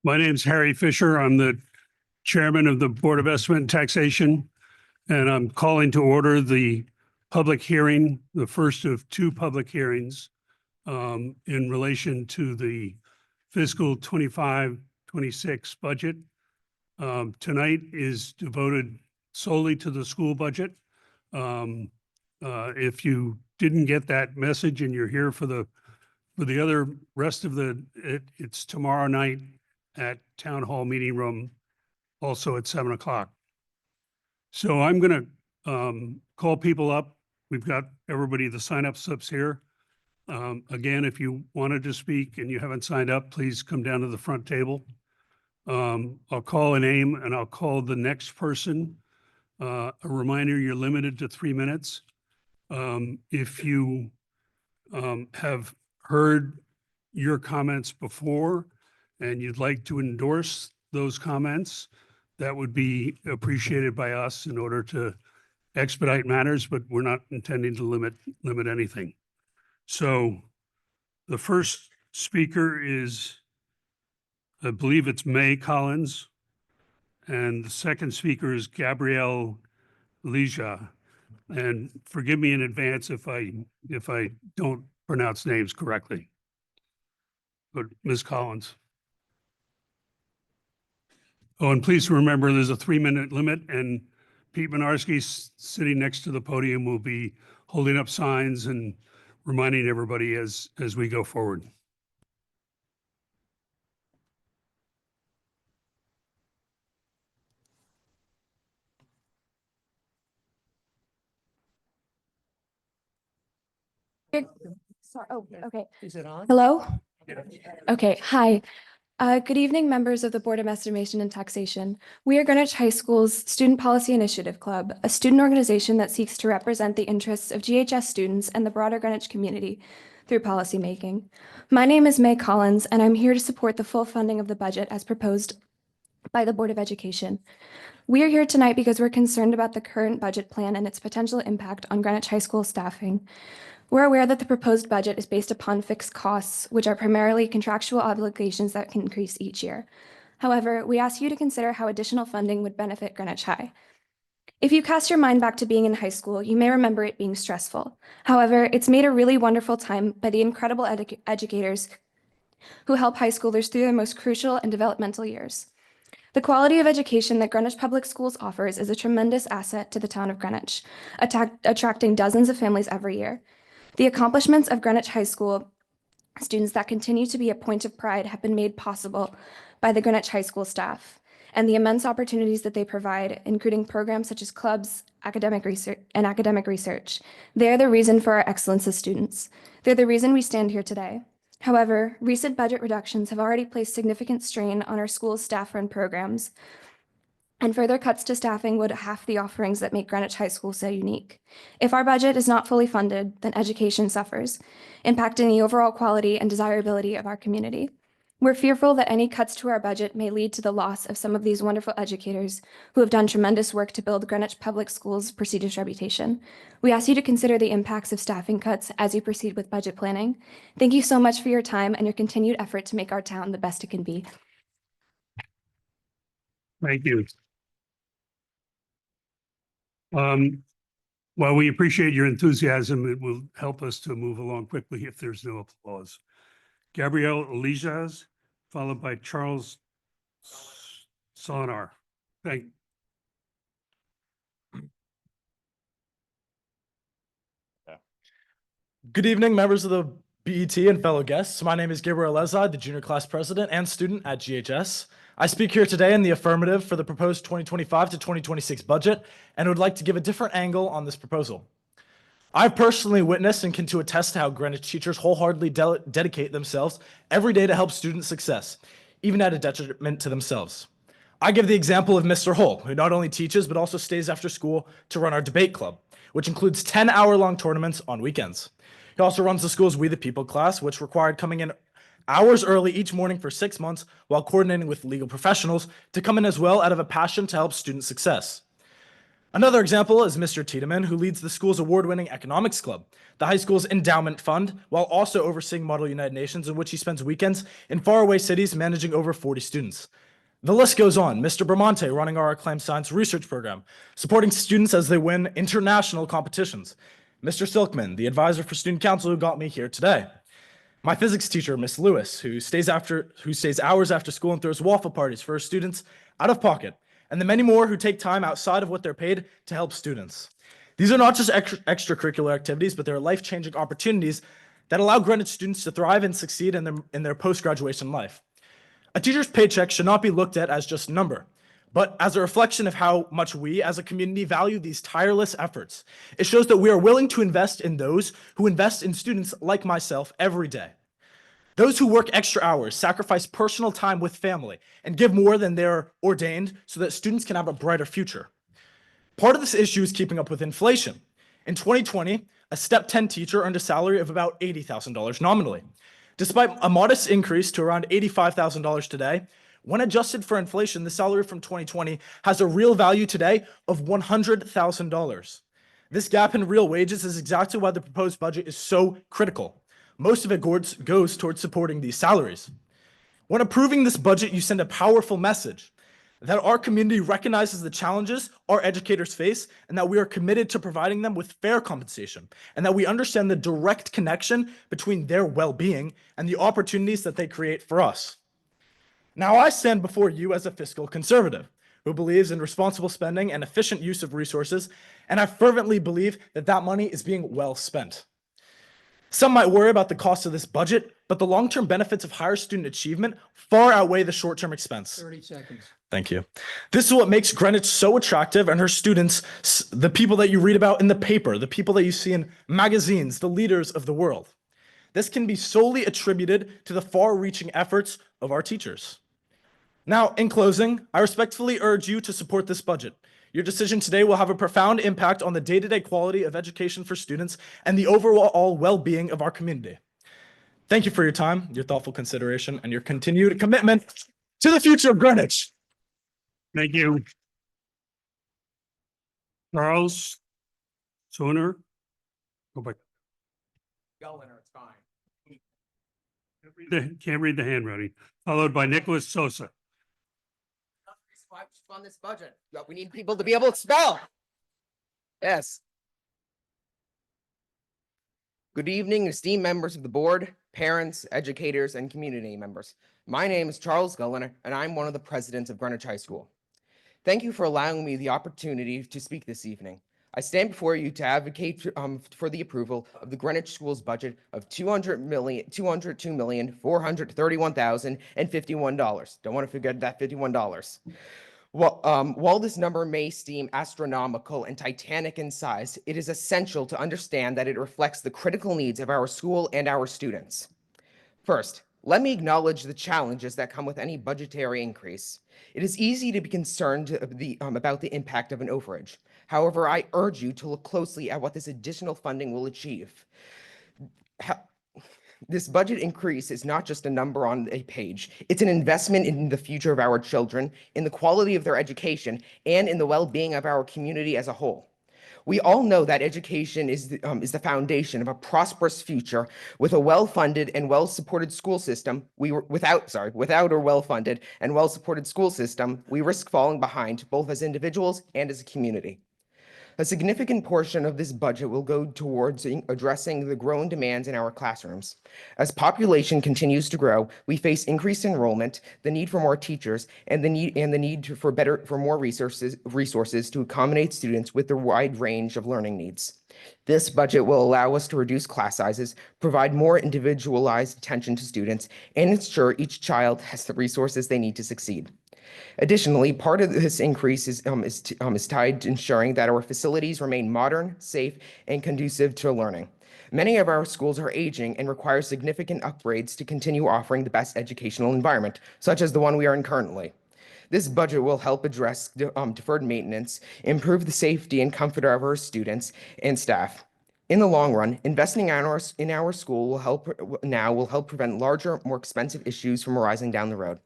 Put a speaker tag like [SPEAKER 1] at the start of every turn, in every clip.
[SPEAKER 1] My name's Harry Fisher. I'm the chairman of the Board of Estimate and Taxation, and I'm calling to order the public hearing, the first of two public hearings in relation to the fiscal 25-26 budget. Tonight is devoted solely to the school budget. If you didn't get that message and you're here for the other rest of it's tomorrow night at Town Hall Meeting Room, also at 7 o'clock. So I'm going to call people up. We've got everybody, the sign-up slips here. Again, if you wanted to speak and you haven't signed up, please come down to the front table. I'll call a name and I'll call the next person. A reminder, you're limited to 3 minutes. If you have heard your comments before and you'd like to endorse those comments, that would be appreciated by us in order to expedite matters, but we're not intending to limit anything. So the first speaker is, I believe it's May Collins, and the second speaker is Gabrielle Leja. And forgive me in advance if I don't pronounce names correctly. But Ms. Collins. Oh, and please remember there's a 3-minute limit, and Pete Minarski sitting next to the podium will be holding up signs and reminding everybody as we go forward.
[SPEAKER 2] Sorry. Oh, okay.
[SPEAKER 3] Is it on?
[SPEAKER 2] Hello?
[SPEAKER 1] Yeah.
[SPEAKER 2] Okay, hi. Good evening, members of the Board of Estimation and Taxation. We are Greenwich High School's Student Policy Initiative Club, a student organization that seeks to represent the interests of GHS students and the broader Greenwich community through policymaking. My name is May Collins, and I'm here to support the full funding of the budget as proposed by the Board of Education. We are here tonight because we're concerned about the current budget plan and its potential impact on Greenwich High School staffing. We're aware that the proposed budget is based upon fixed costs, which are primarily contractual obligations that can increase each year. However, we ask you to consider how additional funding would benefit Greenwich High. If you cast your mind back to being in high school, you may remember it being stressful. However, it's made a really wonderful time by the incredible educators who help high schoolers through their most crucial and developmental years. The quality of education that Greenwich Public Schools offers is a tremendous asset to the town of Greenwich, attracting dozens of families every year. The accomplishments of Greenwich High School students that continue to be a point of pride have been made possible by the Greenwich High School staff and the immense opportunities that they provide, including programs such as clubs, academic research. They are the reason for our excellence as students. They're the reason we stand here today. However, recent budget reductions have already placed significant strain on our school's staff-run programs, and further cuts to staffing would halve the offerings that make Greenwich High School so unique. If our budget is not fully funded, then education suffers, impacting the overall quality and desirability of our community. We're fearful that any cuts to our budget may lead to the loss of some of these wonderful educators who have done tremendous work to build Greenwich Public Schools' prestigious reputation. We ask you to consider the impacts of staffing cuts as you proceed with budget planning. Thank you so much for your time and your continued effort to make our town the best it can be.
[SPEAKER 1] Thank you. While we appreciate your enthusiasm, it will help us to move along quickly if there's no applause. Gabrielle Elijas, followed by Charles Sonar. Thank you.
[SPEAKER 3] Good evening, members of the BET and fellow guests. My name is Gabriel Eleza, the junior class president and student at GHS. I speak here today in the affirmative for the proposed 2025 to 2026 budget and would like to give a different angle on this proposal. I've personally witnessed and can to attest to how Greenwich teachers wholeheartedly dedicate themselves every day to help student success, even at a detriment to themselves. I give the example of Mr. Hull, who not only teaches but also stays after school to run our debate club, which includes 10-hour-long tournaments on weekends. He also runs the school's We the People class, which required coming in hours early each morning for 6 months while coordinating with legal professionals to come in as well out of a passion to help student success. Another example is Mr. Tiedemann, who leads the school's award-winning economics club, the high school's endowment fund, while also overseeing Model United Nations, in which he spends weekends in faraway cities managing over 40 students. The list goes on. Mr. Bramante running our acclaimed science research program, supporting students as they win international competitions. Mr. Silkman, the advisor for student council who got me here today. My physics teacher, Miss Lewis, who stays hours after school and throws waffle parties for her students out of pocket, and the many more who take time outside of what they're paid to help students. These are not just extracurricular activities, but they're life-changing opportunities that allow Greenwich students to thrive and succeed in their post-graduation life. A teacher's paycheck should not be looked at as just a number, but as a reflection of how much we as a community value these tireless efforts. It shows that we are willing to invest in those who invest in students like myself every day. Those who work extra hours, sacrifice personal time with family, and give more than they're ordained so that students can have a brighter future. Part of this issue is keeping up with inflation. In 2020, a Step 10 teacher earned a salary of about $80,000 nominally. Despite a modest increase to around $85,000 today, when adjusted for inflation, the salary from 2020 has a real value today of $100,000. This gap in real wages is exactly why the proposed budget is so critical. Most of it goes towards supporting these salaries. When approving this budget, you send a powerful message that our community recognizes the challenges our educators face and that we are committed to providing them with fair compensation and that we understand the direct connection between their well-being and the opportunities that they create for us. Now, I stand before you as a fiscal conservative who believes in responsible spending and efficient use of resources, and I fervently believe that that money is being well spent. Some might worry about the cost of this budget, but the long-term benefits of higher student achievement far outweigh the short-term expense.
[SPEAKER 4] 30 seconds.
[SPEAKER 3] Thank you. This is what makes Greenwich so attractive, and her students, the people that you read about in the paper, the people that you see in magazines, the leaders of the world. This can be solely attributed to the far-reaching efforts of our teachers. Now, in closing, I respectfully urge you to support this budget. Your decision today will have a profound impact on the day-to-day quality of education for students and the overall well-being of our community. Thank you for your time, your thoughtful consideration, and your continued commitment to the future of Greenwich.
[SPEAKER 1] Thank you. Charles Sooner. Go back.
[SPEAKER 4] It's fine.
[SPEAKER 1] Can't read the handwriting. Followed by Nicholas Sosa.
[SPEAKER 4] Why just fund this budget? Yeah, we need people to be able to spell. Yes. Good evening, esteemed members of the board, parents, educators, and community members. My name is Charles Gulliner, and I'm one of the presidents of Greenwich High School. Thank you for allowing me the opportunity to speak this evening. I stand before you to advocate for the approval of the Greenwich Schools budget of $202,431,051. Don't want to forget that $51. While this number may seem astronomical and titanic in size, it is essential to understand that it reflects the critical needs of our school and our students. First, let me acknowledge the challenges that come with any budgetary increase. It is easy to be concerned about the impact of an overage. However, I urge you to look closely at what this additional funding will achieve. This budget increase is not just a number on a page. It's an investment in the future of our children, in the quality of their education, and in the well-being of our community as a whole. We all know that education is the foundation of a prosperous future. With a well-funded and well-supported school system, without a well-funded and well-supported school system, we risk falling behind both as individuals and as a community. A significant portion of this budget will go towards addressing the growing demands in our classrooms. As population continues to grow, we face increased enrollment, the need for more teachers, and the need for more resources to accommodate students with their wide range of learning needs. This budget will allow us to reduce class sizes, provide more individualized attention to students, and ensure each child has the resources they need to succeed. Additionally, part of this increase is tied to ensuring that our facilities remain modern, safe, and conducive to learning. Many of our schools are aging and require significant upgrades to continue offering the best educational environment, such as the one we are in currently. This budget will help address deferred maintenance, improve the safety and comfort of our students and staff. In the long run, investing in our school will help prevent larger, more expensive issues from arising down the road.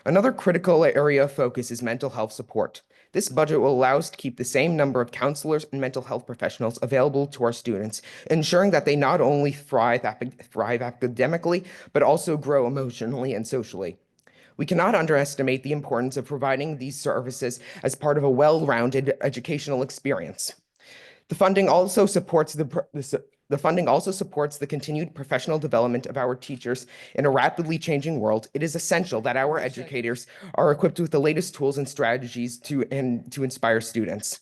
[SPEAKER 4] Another critical area of focus is mental health support. This budget will allow us to keep the same number of counselors and mental health professionals available to our students, ensuring that they not only thrive academically, but also grow emotionally and socially. We cannot underestimate the importance of providing these services as part of a well-rounded educational experience. The funding also supports the continued professional development of our teachers in a rapidly changing world. It is essential that our educators are equipped with the latest tools and strategies to inspire students.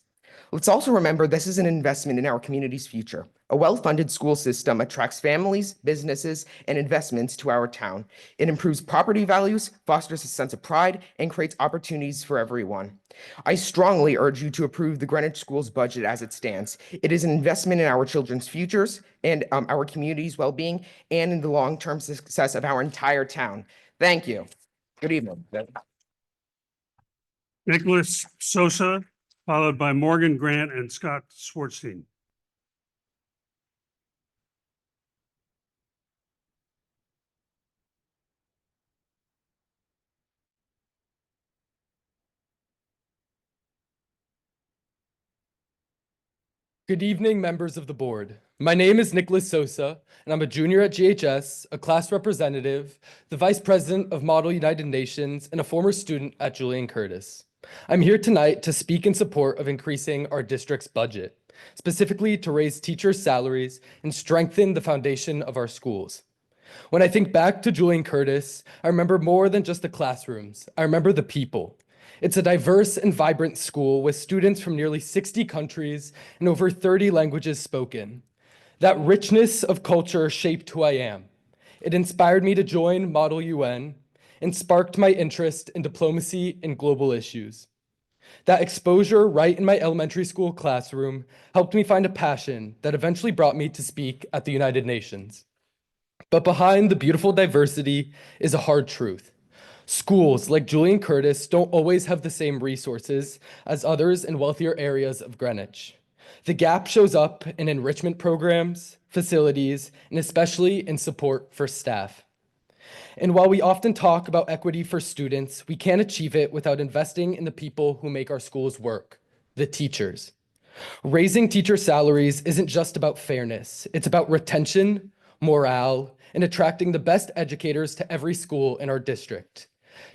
[SPEAKER 4] Let's also remember this is an investment in our community's future. A well-funded school system attracts families, businesses, and investments to our town. It improves property values, fosters a sense of pride, and creates opportunities for everyone. I strongly urge you to approve the Greenwich Schools budget as it stands. It is an investment in our children's futures and our community's well-being and in the long-term success of our entire town. Thank you. Good evening.
[SPEAKER 1] Nicholas Sosa, followed by Morgan Grant and Scott Schwartzstein.
[SPEAKER 5] Good evening, members of the board. My name is Nicholas Sosa, and I'm a junior at GHS, a class representative, the vice president of Model United Nations, and a former student at Julian Curtis. I'm here tonight to speak in support of increasing our district's budget, specifically to raise teachers' salaries and strengthen the foundation of our schools. When I think back to Julian Curtis, I remember more than just the classrooms. I remember the people. It's a diverse and vibrant school with students from nearly 60 countries and over 30 languages spoken. That richness of culture shaped who I am. It inspired me to join Model UN and sparked my interest in diplomacy and global issues. That exposure right in my elementary school classroom helped me find a passion that eventually brought me to speak at the United Nations. But behind the beautiful diversity is a hard truth. Schools like Julian Curtis don't always have the same resources as others in wealthier areas of Greenwich. The gap shows up in enrichment programs, facilities, and especially in support for staff. And while we often talk about equity for students, we can't achieve it without investing in the people who make our schools work, the teachers. Raising teacher salaries isn't just about fairness. It's about retention, morale, and attracting the best educators to every school in our district.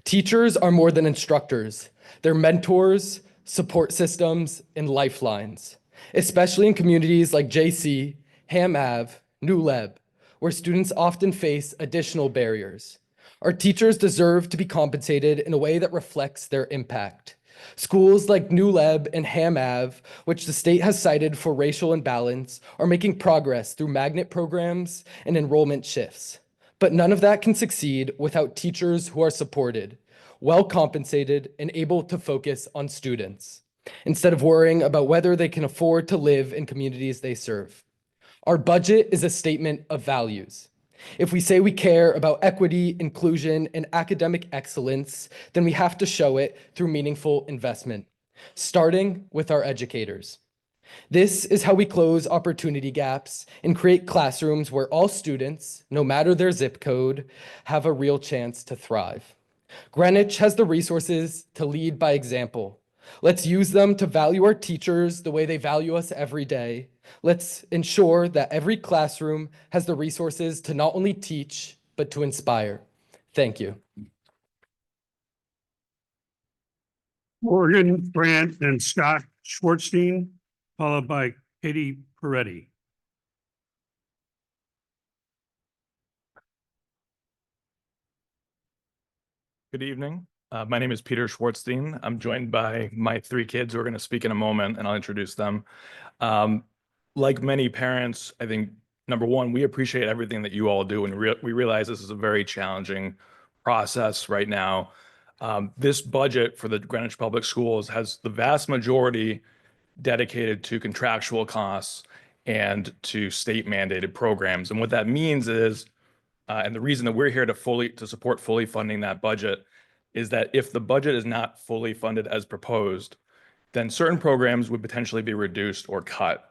[SPEAKER 5] Teachers are more than instructors. They're mentors, support systems, and lifelines, especially in communities like JC, Ham Ave, New Leb, where students often face additional barriers. Our teachers deserve to be compensated in a way that reflects their impact. Schools like New Leb and Ham Ave, which the state has cited for racial imbalance, are making progress through magnet programs and enrollment shifts. But none of that can succeed without teachers who are supported, well compensated, and able to focus on students, instead of worrying about whether they can afford to live in communities they serve. Our budget is a statement of values. If we say we care about equity, inclusion, and academic excellence, then we have to show it through meaningful investment, starting with our educators. This is how we close opportunity gaps and create classrooms where all students, no matter their zip code, have a real chance to thrive. Greenwich has the resources to lead by example. Let's use them to value our teachers the way they value us every day. Let's ensure that every classroom has the resources to not only teach, but to inspire. Thank you.
[SPEAKER 1] Morgan Grant and Scott Schwartzstein, followed by Katie Peretti.
[SPEAKER 6] Good evening. My name is Peter Schwartzstein. I'm joined by my three kids who are going to speak in a moment, and I'll introduce them. Like many parents, I think, number one, we appreciate everything that you all do, and we realize this is a very challenging process right now. This budget for the Greenwich Public Schools has the vast majority dedicated to contractual costs and to state mandated programs. And what that means is, and the reason that we're here to support fully funding that budget is that if the budget is not fully funded as proposed, then certain programs would potentially be reduced or cut.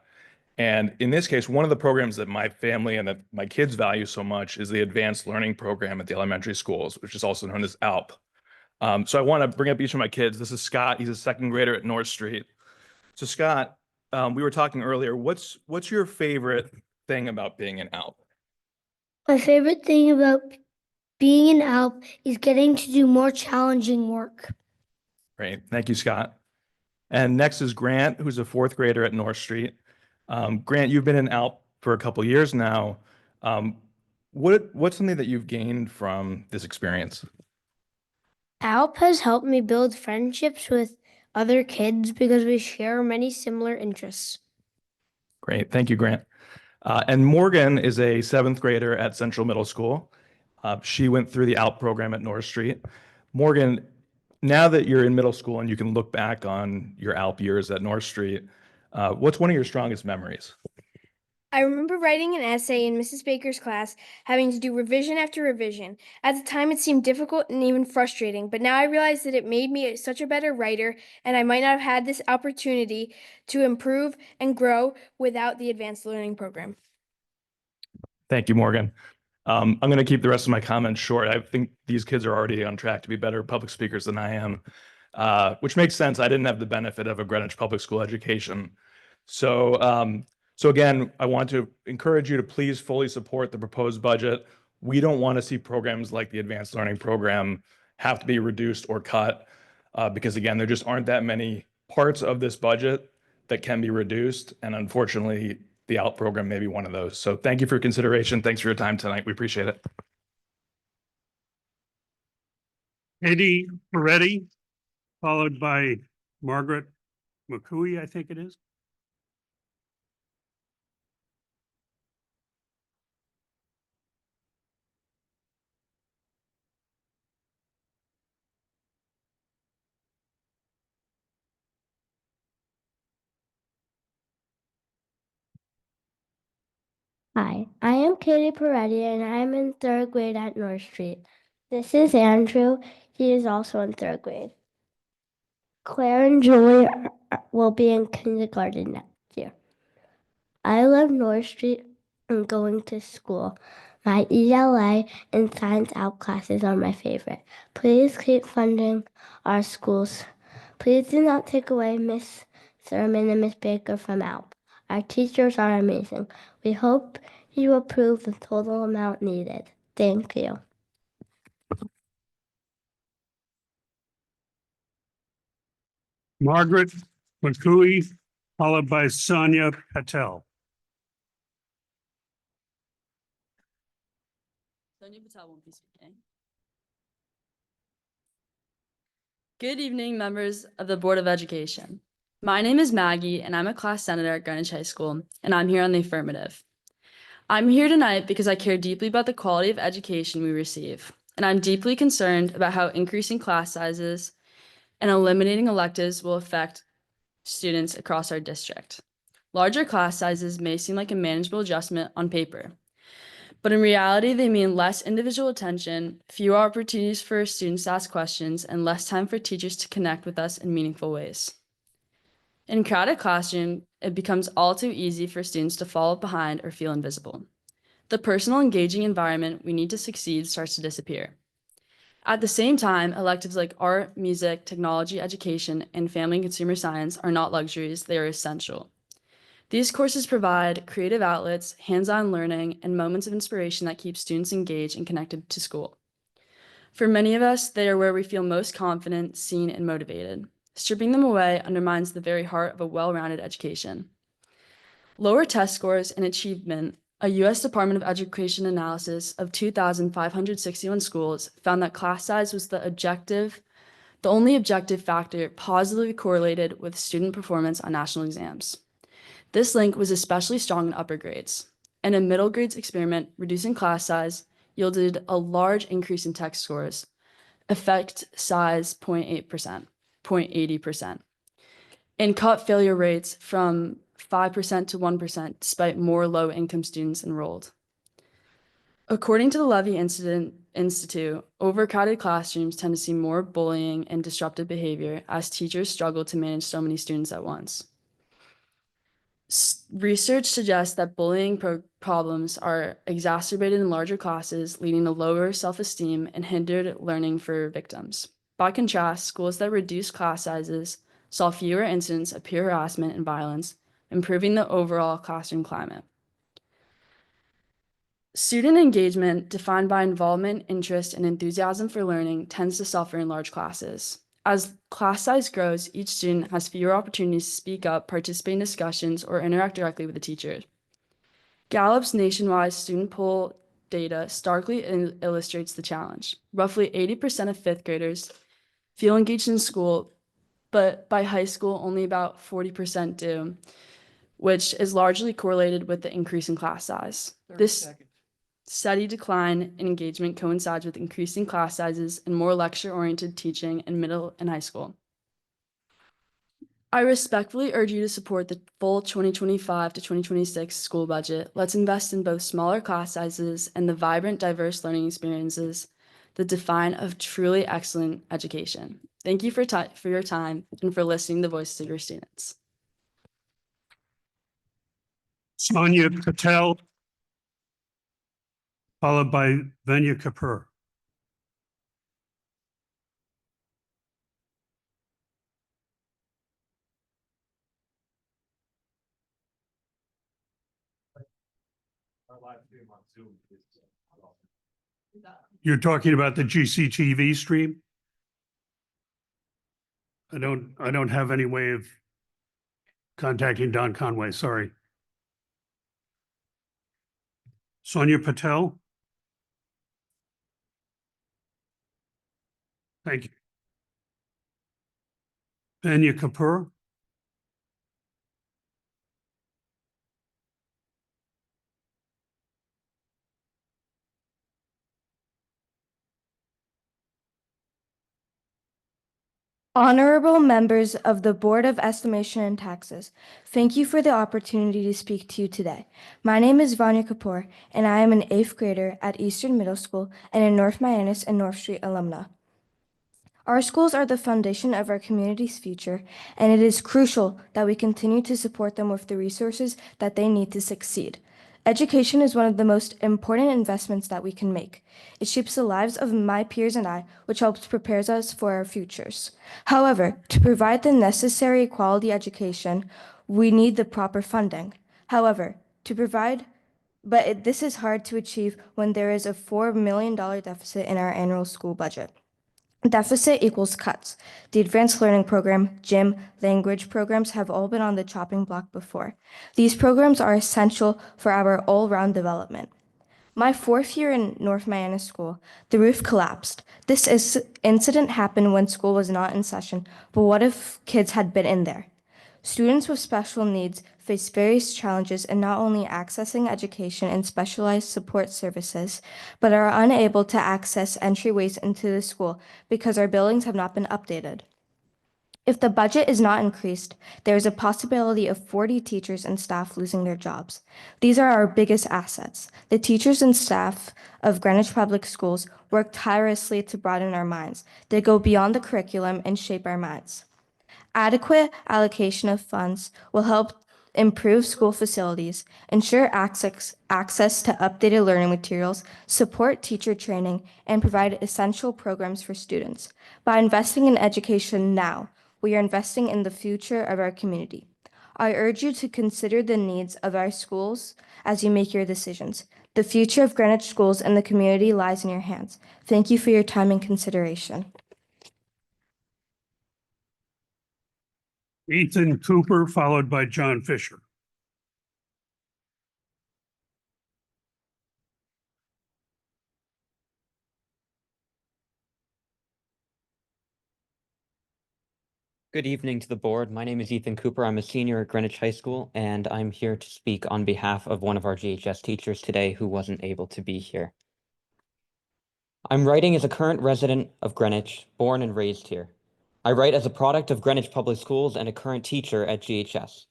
[SPEAKER 6] And in this case, one of the programs that my family and that my kids value so much is the advanced learning program at the elementary schools, which is also known as ALP. So I want to bring up each of my kids. This is Scott. He's a second grader at North Street. So Scott, we were talking earlier. What's your favorite thing about being an ALP?
[SPEAKER 7] My favorite thing about being an ALP is getting to do more challenging work.
[SPEAKER 6] Great. Thank you, Scott. And next is Grant, who's a fourth grader at North Street. Grant, you've been in ALP for a couple years now. What's something that you've gained from this experience?
[SPEAKER 7] ALP has helped me build friendships with other kids because we share many similar interests.
[SPEAKER 6] Great. Thank you, Grant. And Morgan is a seventh grader at Central Middle School. She went through the ALP program at North Street. Morgan, now that you're in middle school and you can look back on your ALP years at North Street, what's one of your strongest memories?
[SPEAKER 7] I remember writing an essay in Mrs. Baker's class, having to do revision after revision. At the time, it seemed difficult and even frustrating, but now I realize that it made me such a better writer, and I might not have had this opportunity to improve and grow without the advanced learning program.
[SPEAKER 6] Thank you, Morgan. I'm going to keep the rest of my comments short. I think these kids are already on track to be better public speakers than I am, which makes sense. I didn't have the benefit of a Greenwich public school education. So again, I want to encourage you to please fully support the proposed budget. We don't want to see programs like the advanced learning program have to be reduced or cut because again, there just aren't that many parts of this budget that can be reduced. And unfortunately, the ALP program may be one of those. So thank you for your consideration. Thanks for your time tonight. We appreciate it.
[SPEAKER 1] Katie Peretti, followed by Margaret McCooey, I think it is.
[SPEAKER 7] Hi, I am Katie Peretti and I'm in third grade at North Street. This is Andrew. He is also in third grade. Claire and Julie will be in kindergarten next year. I love North Street and going to school. My ELA and science out classes are my favorite. Please keep funding our schools. Please do not take away Miss Thurman and Miss Baker from ALP. Our teachers are amazing. We hope you approve the total amount needed. Thank you.
[SPEAKER 1] Margaret McCooey, followed by Sonia Patel.
[SPEAKER 8] Sonia Patel won't be speaking. Good evening, members of the Board of Education. My name is Maggie, and I'm a class senator at Greenwich High School, and I'm here on the affirmative. I'm here tonight because I care deeply about the quality of education we receive, and I'm deeply concerned about how increasing class sizes and eliminating electives will affect students across our district. Larger class sizes may seem like a manageable adjustment on paper, but in reality, they mean less individual attention, fewer opportunities for students to ask questions, and less time for teachers to connect with us in meaningful ways. In a crowded classroom, it becomes all too easy for students to fall behind or feel invisible. The personal, engaging environment we need to succeed starts to disappear. At the same time, electives like art, music, technology, education, and family and consumer science are not luxuries, they are essential. These courses provide creative outlets, hands-on learning, and moments of inspiration that keep students engaged and connected to school. For many of us, they are where we feel most confident, seen, and motivated. Stripping them away undermines the very heart of a well-rounded education. Lower test scores and achievement. A U.S. Department of Education analysis of 2,561 schools found that class size was the only objective factor positively correlated with student performance on national exams. This link was especially strong in upper grades. In a middle grades experiment, reducing class size yielded a large increase in test scores, effect size 0.80%, and cut failure rates from 5% to 1% despite more low-income students enrolled. According to the Levy Institute, overcrowded classrooms tend to see more bullying and disruptive behavior as teachers struggle to manage so many students at once. Research suggests that bullying problems are exacerbated in larger classes, leading to lower self-esteem and hindered learning for victims. By contrast, schools that reduced class sizes saw fewer incidents of peer harassment and violence, improving the overall classroom climate. Student engagement, defined by involvement, interest, and enthusiasm for learning, tends to suffer in large classes. As class size grows, each student has fewer opportunities to speak up, participate in discussions, or interact directly with the teacher. Gallup's nationwide student poll data starkly illustrates the challenge. Roughly 80% of fifth graders feel engaged in school, but by high school, only about 40% do, which is largely correlated with the increase in class size. This steady decline in engagement coincides with increasing class sizes and more lecture-oriented teaching in middle and high school. I respectfully urge you to support the full 2025 to 2026 school budget. Let's invest in both smaller class sizes and the vibrant, diverse learning experiences that define a truly excellent education. Thank you for your time and for listening to the voices of your students.
[SPEAKER 1] Sonia Patel, followed by Vanya Kapoor. You're talking about the GCTV stream? I don't have any way of contacting Don Conway, sorry. Sonia Patel? Thank you. Vanya Kapoor?
[SPEAKER 9] Honorable members of the Board of Estimation and Taxes, thank you for the opportunity to speak to you today. My name is Vanya Kapoor, and I am an 8th grader at Eastern Middle School and a North Miami and North Street alumna. Our schools are the foundation of our community's future, and it is crucial that we continue to support them with the resources that they need to succeed. Education is one of the most important investments that we can make. It shapes the lives of my peers and I, which helps prepare us for our futures. However, to provide the necessary quality education, we need the proper funding. This is hard to achieve when there is a $4 million deficit in our annual school budget. Deficit equals cuts. The advanced learning program, gym, language programs have all been on the chopping block before. These programs are essential for our all-round development. My 4th year in North Miami School, the roof collapsed. This incident happened when school was not in session, but what if kids had been in there? Students with special needs face various challenges in not only accessing education and specialized support services, but are unable to access entryways into the school because our buildings have not been updated. If the budget is not increased, there is a possibility of 40 teachers and staff losing their jobs. These are our biggest assets. The teachers and staff of Greenwich Public Schools work tirelessly to broaden our minds. They go beyond the curriculum and shape our minds. Adequate allocation of funds will help improve school facilities, ensure access to updated learning materials, support teacher training, and provide essential programs for students. By investing in education now, we are investing in the future of our community. I urge you to consider the needs of our schools as you make your decisions. The future of Greenwich schools and the community lies in your hands. Thank you for your time and consideration.
[SPEAKER 1] Ethan Cooper, followed by John Fisher.
[SPEAKER 10] Good evening to the board. My name is Ethan Cooper. I'm a senior at Greenwich High School, and I'm here to speak on behalf of one of our GHS teachers today who wasn't able to be here. I'm writing as a current resident of Greenwich, born and raised here. I write as a product of Greenwich Public Schools and a current teacher at GHS.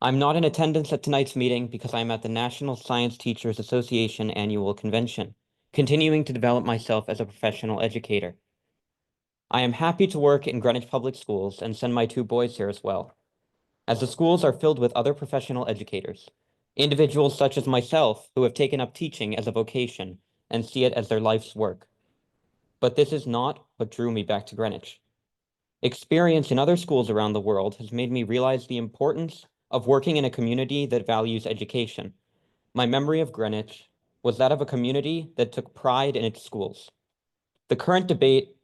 [SPEAKER 10] I'm not in attendance at tonight's meeting because I'm at the National Science Teachers Association annual convention, continuing to develop myself as a professional educator. I am happy to work in Greenwich Public Schools and send my 2 boys here as well, as the schools are filled with other professional educators, individuals such as myself who have taken up teaching as a vocation and see it as their life's work. but this is not what drew me back to Greenwich. Experience in other schools around the world has made me realize the importance of working in a community that values education. My memory of Greenwich was that of a community that took pride in its schools. The current debate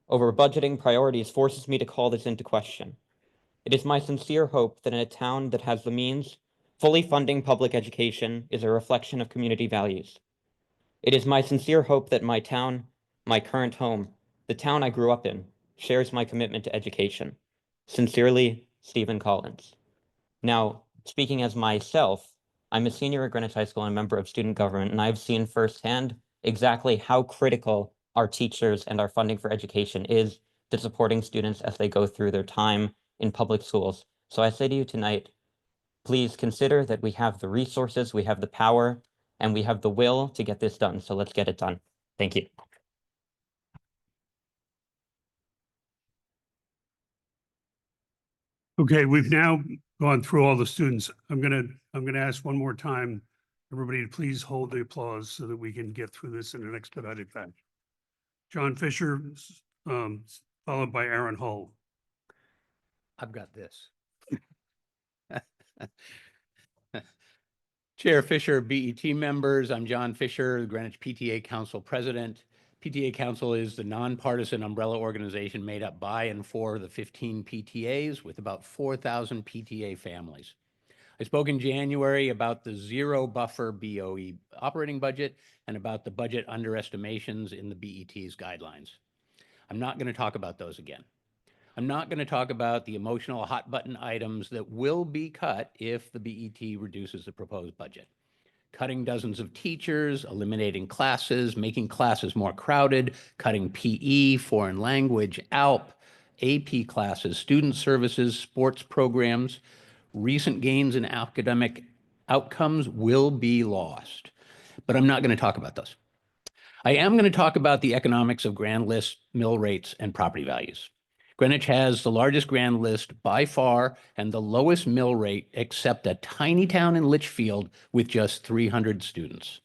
[SPEAKER 10] over budgeting priorities forces me to call this into question. It is my sincere hope that in a town that has the means, fully funding public education is a reflection of community values. It is my sincere hope that my town, my current home, the town I grew up in, shares my commitment to education. Sincerely, Stephen Collins. Now, speaking as myself, I'm a senior at Greenwich High School and a member of student government, and I've seen firsthand exactly how critical our teachers and our funding for education is to supporting students as they go through their time in public schools. So I say to you tonight, please consider that we have the resources, we have the power, and we have the will to get this done. So let's get it done. Thank you.
[SPEAKER 1] Okay, we've now gone through all the students. I'm gonna ask one more time, everybody to please hold the applause so that we can get through this in an expedited fashion. John Fisher, followed by Aaron Hull.
[SPEAKER 11] I've got this. Chair Fisher, BET members, I'm John Fisher, the Greenwich PTA Council President. PTA Council is the nonpartisan umbrella organization made up by and for the 15 PTAs with about 4,000 PTA families. I spoke in January about the zero buffer BOE operating budget and about the budget underestimations in the BET's guidelines. I'm not going to talk about those again. I'm not going to talk about the emotional hot button items that will be cut if the BET reduces the proposed budget. Cutting dozens of teachers, eliminating classes, making classes more crowded, cutting PE, foreign language, ALP, AP classes, student services, sports programs. Recent gains in academic outcomes will be lost. But I'm not going to talk about those. I am going to talk about the economics of grand list, mill rates, and property values. Greenwich has the largest grand list by far and the lowest mill rate, except a tiny town in Litchfield with just 300 students.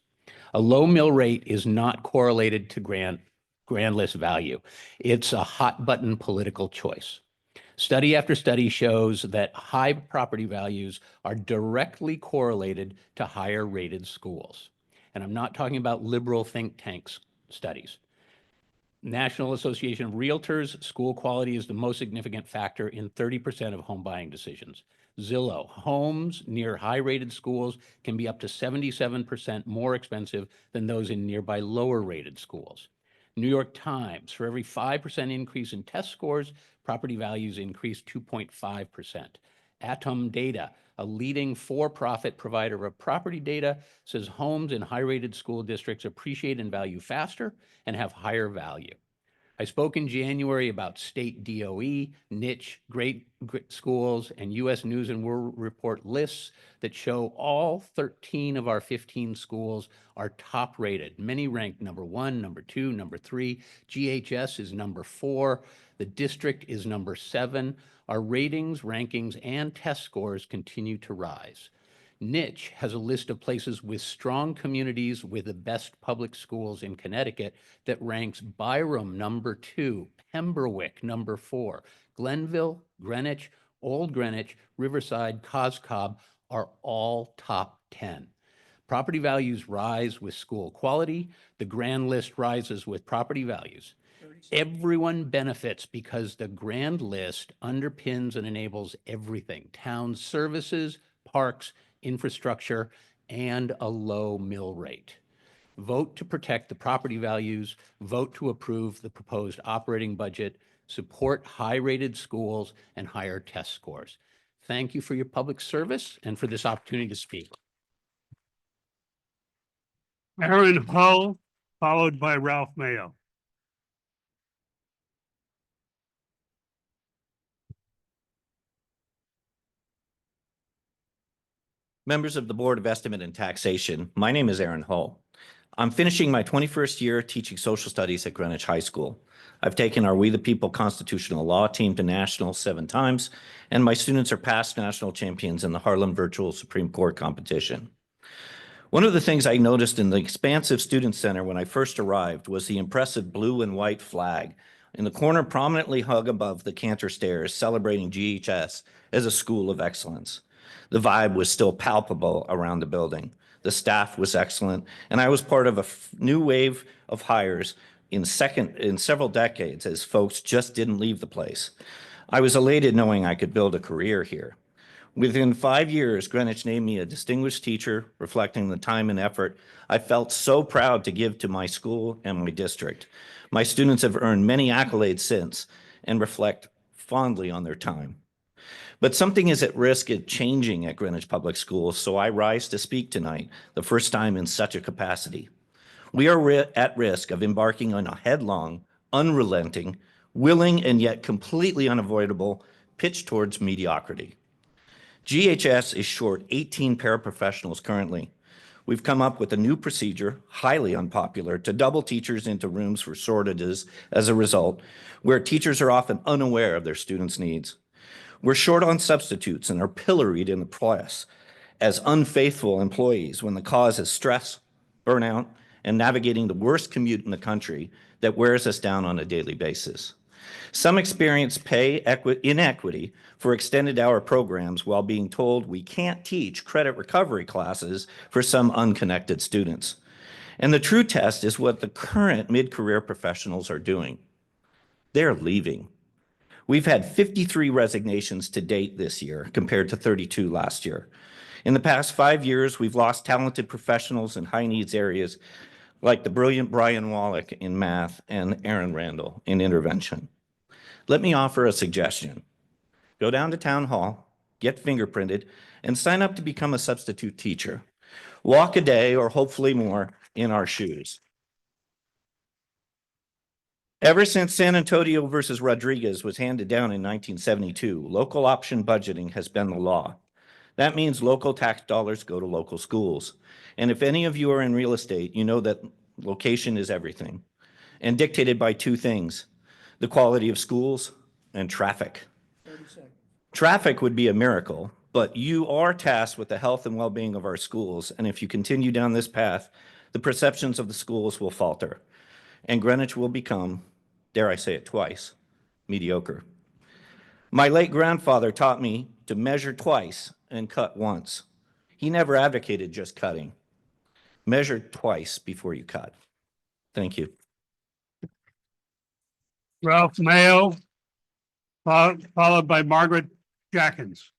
[SPEAKER 11] A low mill rate is not correlated to grand list value. It's a hot button political choice. Study after study shows that high property values are directly correlated to higher rated schools. And I'm not talking about liberal think tanks studies. National Association of Realtors, school quality is the most significant factor in 30% of home buying decisions. Zillow, homes near high-rated schools can be up to 77% more expensive than those in nearby lower-rated schools. New York Times, for every 5% increase in test scores, property values increase 2.5%. Atom Data, a leading for-profit provider of property data, says homes in high-rated school districts appreciate and value faster and have higher value. I spoke in January about state DOE, niche, great schools, and U.S. News and World Report lists that show all 13 of our 15 schools are top rated. Many ranked number 1, number 2, number 3. GHS is number 4. The district is number 7. Our ratings, rankings, and test scores continue to rise. Niche has a list of places with strong communities with the best public schools in Connecticut that ranks Byram number 2, Pemberwick number 4, Glenville, Greenwich, Old Greenwich, Riverside, Coscob are all top 10. Property values rise with school quality. The grand list rises with property values. Everyone benefits because the grand list underpins and enables everything: town services, parks, infrastructure, and a low mill rate. Vote to protect the property values, vote to approve the proposed operating budget, support high-rated schools and higher test scores. Thank you for your public service and for this opportunity to speak.
[SPEAKER 1] Aaron Hull, followed by Ralph Mayo.
[SPEAKER 12] Members of the Board of Estimate and Taxation, my name is Aaron Hull. I'm finishing my 21st year teaching social studies at Greenwich High School. I've taken our We the People constitutional law team to nationals 7 times, and my students are past national champions in the Harlem Virtual Supreme Court competition. One of the things I noticed in the expansive student center when I first arrived was the impressive blue and white flag in the corner prominently hung above the Cantor stairs, celebrating GHS as a school of excellence. The vibe was still palpable around the building. The staff was excellent, and I was part of a new wave of hires in several decades as folks just didn't leave the place. I was elated knowing I could build a career here. Within 5 years, Greenwich named me a distinguished teacher, reflecting the time and effort I felt so proud to give to my school and my district. My students have earned many accolades since and reflect fondly on their time. But something is at risk of changing at Greenwich Public Schools, so I rise to speak tonight, the first time in such a capacity. We are at risk of embarking on a headlong, unrelenting, willing, and yet completely unavoidable pitch towards mediocrity. GHS is short 18 paraprofessionals currently. We've come up with a new procedure, highly unpopular, to double teachers into rooms for shortages as a result, where teachers are often unaware of their students' needs. We're short on substitutes and are pilloried in the press as unfaithful employees when the cause is stress, burnout, and navigating the worst commute in the country that wears us down on a daily basis. Some experience pay inequity for extended hour programs while being told we can't teach credit recovery classes for some unconnected students. And the true test is what the current mid-career professionals are doing. They're leaving. We've had 53 resignations to date this year compared to 32 last year. In the past 5 years, we've lost talented professionals in high needs areas like the brilliant Brian Wallach in math and Aaron Randall in intervention. Let me offer a suggestion. Go down to town hall, get fingerprinted, and sign up to become a substitute teacher. Walk a day or hopefully more in our shoes. Ever since San Antonio versus Rodriguez was handed down in 1972, local option budgeting has been the law. That means local tax dollars go to local schools. And if any of you are in real estate, you know that location is everything, and dictated by two things: the quality of schools and traffic. Traffic would be a miracle, but you are tasked with the health and well-being of our schools. And if you continue down this path, the perceptions of the schools will falter, and Greenwich will become, dare I say it twice, mediocre. My late grandfather taught me to measure twice and cut once. He never advocated just cutting. Measure twice before you cut. Thank you.
[SPEAKER 1] Ralph Mayo, followed by Margaret Jackins.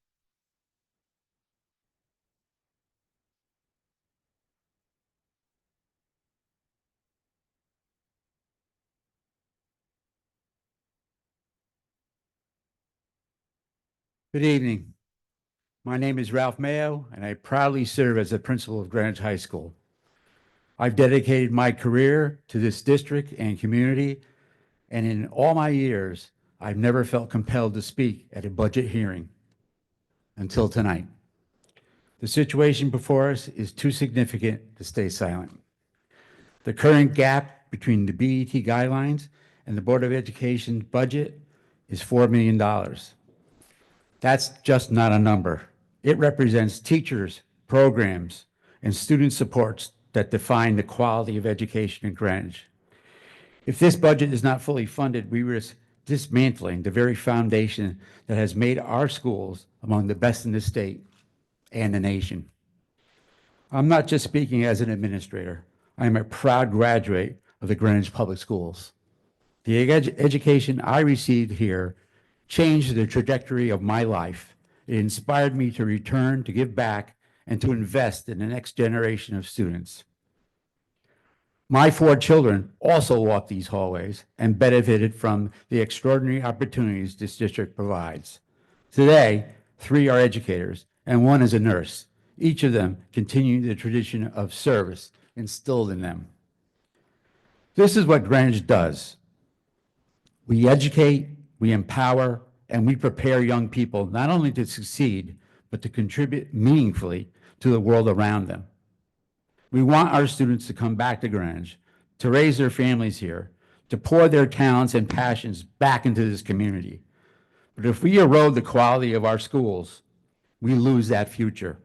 [SPEAKER 11] Good evening. My name is Ralph Mayo, and I proudly serve as the principal of Greenwich High School. I've dedicated my career to this district and community, and in all my years, I've never felt compelled to speak at a budget hearing until tonight. The situation before us is too significant to stay silent. The current gap between the BET guidelines and the Board of Education's budget is $4 million. That's just not a number. It represents teachers, programs, and student supports that define the quality of education in Greenwich. If this budget is not fully funded, we risk dismantling the very foundation that has made our schools among the best in the state and the nation. I'm not just speaking as an administrator. I am a proud graduate of the Greenwich Public Schools. The education I received here changed the trajectory of my life. It inspired me to return, to give back, and to invest in the next generation of students. My 4 children also walked these hallways and benefited from the extraordinary opportunities this district provides. Today, 3 are educators and 1 is a nurse, each of them continuing the tradition of service instilled in them. This is what Greenwich does. We educate, we empower, and we prepare young people not only to succeed, but to contribute meaningfully to the world around them. We want our students to come back to Greenwich, to raise their families here, to pour their talents and passions back into this community. But if we erode the quality of our schools, we lose that future.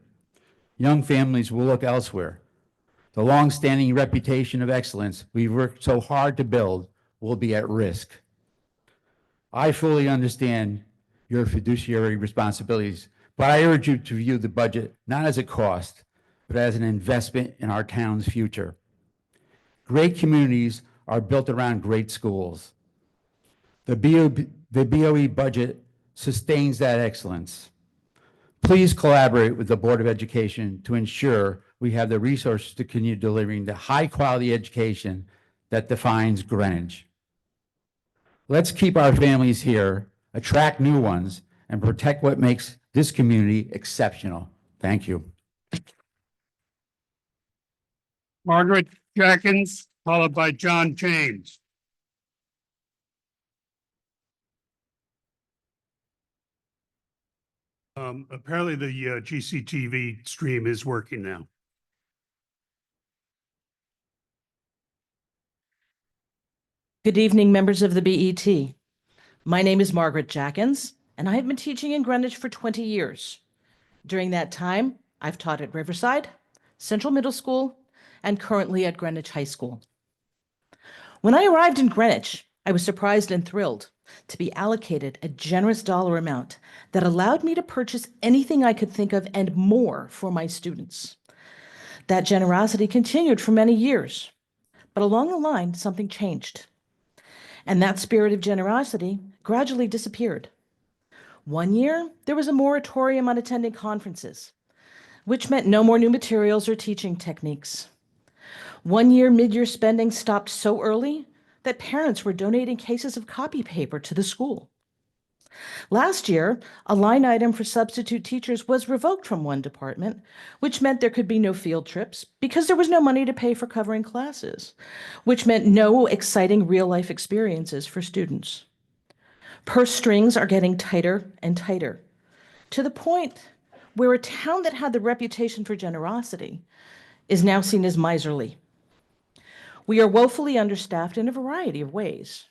[SPEAKER 11] Young families will look elsewhere The long-standing reputation of excellence we've worked so hard to build will be at risk. I fully understand your fiduciary responsibilities, but I urge you to view the budget not as a cost, but as an investment in our town's future. Great communities are built around great schools. The BOE budget sustains that excellence. Please collaborate with the Board of Education to ensure we have the resources to continue delivering the high-quality education that defines Greenwich. Let's keep our families here, attract new ones, and protect what makes this community exceptional. Thank you.
[SPEAKER 1] Margaret Jackins, followed by John James. Apparently the GCTV stream is working now.
[SPEAKER 13] Good evening, members of the BET. My name is Margaret Jackins, and I have been teaching in Greenwich for 20 years. During that time, I've taught at Riverside, Central Middle School, and currently at Greenwich High School. When I arrived in Greenwich, I was surprised and thrilled to be allocated a generous dollar amount that allowed me to purchase anything I could think of and more for my students. That generosity continued for many years, but along the line, something changed. And that spirit of generosity gradually disappeared. One year, there was a moratorium on attending conferences, which meant no more new materials or teaching techniques. One year, mid-year spending stopped so early that parents were donating cases of copy paper to the school. Last year, a line item for substitute teachers was revoked from one department, which meant there could be no field trips because there was no money to pay for covering classes, which meant no exciting real-life experiences for students. Purse strings are getting tighter and tighter, to the point where a town that had the reputation for generosity is now seen as miserly. We are woefully understaffed in a variety of ways.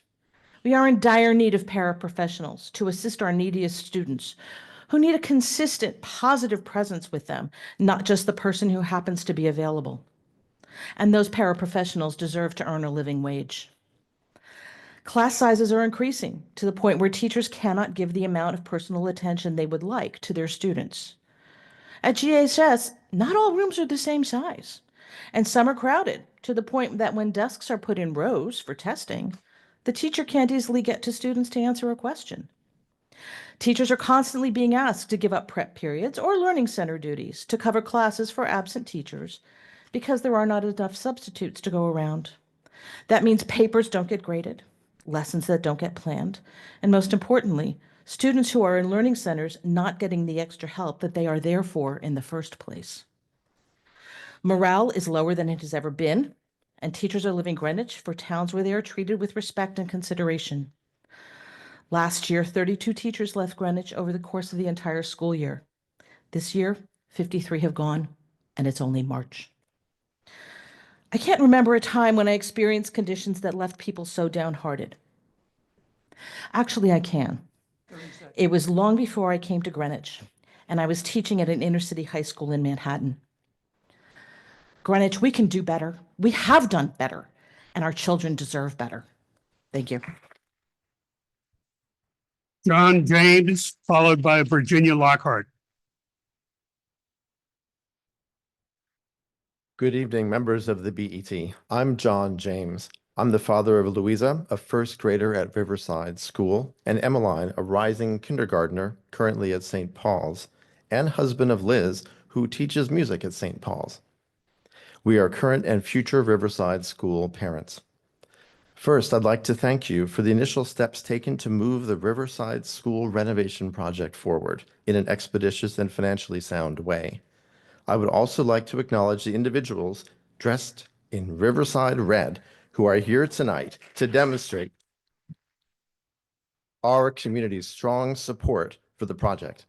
[SPEAKER 13] We are in dire need of paraprofessionals to assist our neediest students who need a consistent, positive presence with them, not just the person who happens to be available. And those paraprofessionals deserve to earn a living wage. Class sizes are increasing to the point where teachers cannot give the amount of personal attention they would like to their students. At GHS, not all rooms are the same size, and some are crowded to the point that when desks are put in rows for testing, the teacher can't easily get to students to answer a question. Teachers are constantly being asked to give up prep periods or learning center duties to cover classes for absent teachers because there are not enough substitutes to go around. That means papers don't get graded, lessons that don't get planned, and most importantly, students who are in learning centers not getting the extra help that they are there for in the first place. Morale is lower than it has ever been, and teachers are leaving Greenwich for towns where they are treated with respect and consideration. Last year, 32 teachers left Greenwich over the course of the entire school year. This year, 53 have gone, and it's only March. I can't remember a time when I experienced conditions that left people so downhearted. Actually, I can. It was long before I came to Greenwich, and I was teaching at an inner-city high school in Manhattan. Greenwich, we can do better. We have done better, and our children deserve better. Thank you.
[SPEAKER 1] John James, followed by Virginia Lockhart.
[SPEAKER 14] Good evening, members of the BET. I'm John James. I'm the father of Louisa, a first grader at Riverside School, and Emmeline, a rising kindergartner currently at St. Paul's, and husband of Liz, who teaches music at St. Paul's. We are current and future Riverside School parents. First, I'd like to thank you for the initial steps taken to move the Riverside School renovation project forward in an expeditious and financially sound way. I would also like to acknowledge the individuals dressed in Riverside red who are here tonight to demonstrate our community's strong support for the project.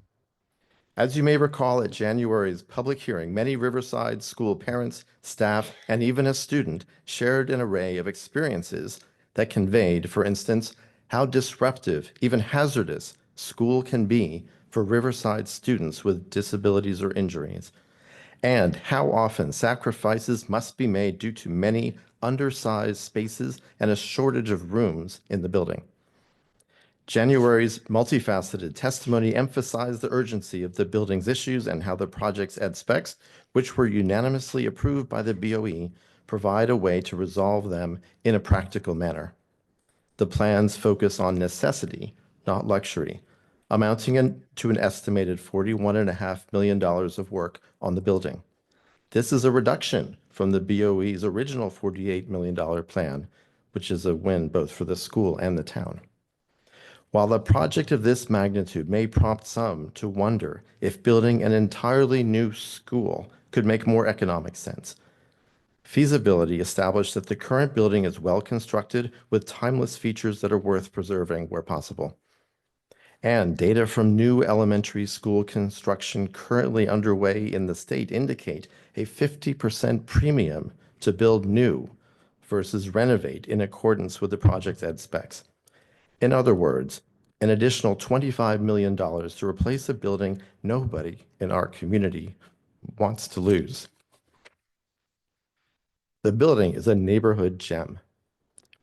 [SPEAKER 14] As you may recall, at January's public hearing, many Riverside School parents, staff, and even a student shared an array of experiences that conveyed, for instance, how disruptive, even hazardous, school can be for Riverside students with disabilities or injuries, and how often sacrifices must be made due to many undersized spaces and a shortage of rooms in the building. January's multifaceted testimony emphasized the urgency of the building's issues and how the project's ed specs, which were unanimously approved by the BOE, provide a way to resolve them in a practical manner. The plans focus on necessity, not luxury, amounting to an estimated $41.5 million of work on the building. This is a reduction from the BOE's original $48 million plan, which is a win both for the school and the town. While a project of this magnitude may prompt some to wonder if building an entirely new school could make more economic sense, feasibility established that the current building is well constructed with timeless features that are worth preserving where possible. And data from new elementary school construction currently underway in the state indicate a 50% premium to build new versus renovate in accordance with the project's ed specs. In other words, an additional $25 million to replace a building nobody in our community wants to lose. The building is a neighborhood gem.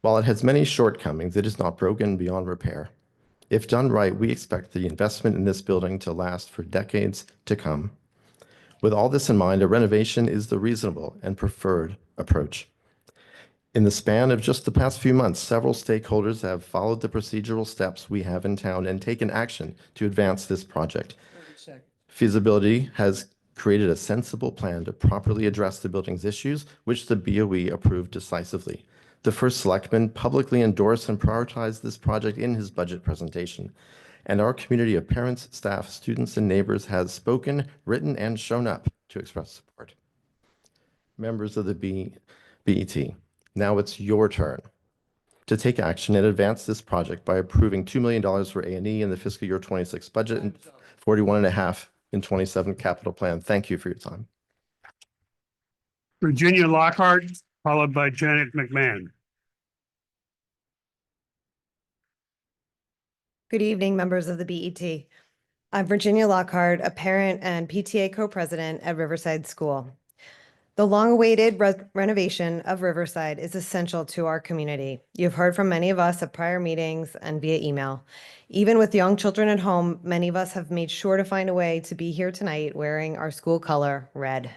[SPEAKER 14] While it has many shortcomings, it is not broken beyond repair. If done right, we expect the investment in this building to last for decades to come. With all this in mind, a renovation is the reasonable and preferred approach. In the span of just the past few months, several stakeholders have followed the procedural steps we have in town and taken action to advance this project. Feasibility has created a sensible plan to properly address the building's issues, which the BOE approved decisively. The first selectman publicly endorsed and prioritized this project in his budget presentation. And our community of parents, staff, students, and neighbors has spoken, written, and shown up to express support. Members of the BET, now it's your turn to take action and advance this project by approving $2 million for A&E in the fiscal year 26 budget and $41.5 in 27 capital plan. Thank you for your time.
[SPEAKER 1] Virginia Lockhart, followed by Janet McMahon.
[SPEAKER 15] Good evening, members of the BET. I'm Virginia Lockhart, a parent and PTA co-president at Riverside School. The long-awaited renovation of Riverside is essential to our community. You've heard from many of us at prior meetings and via email. Even with young children at home, many of us have made sure to find a way to be here tonight wearing our school color, red.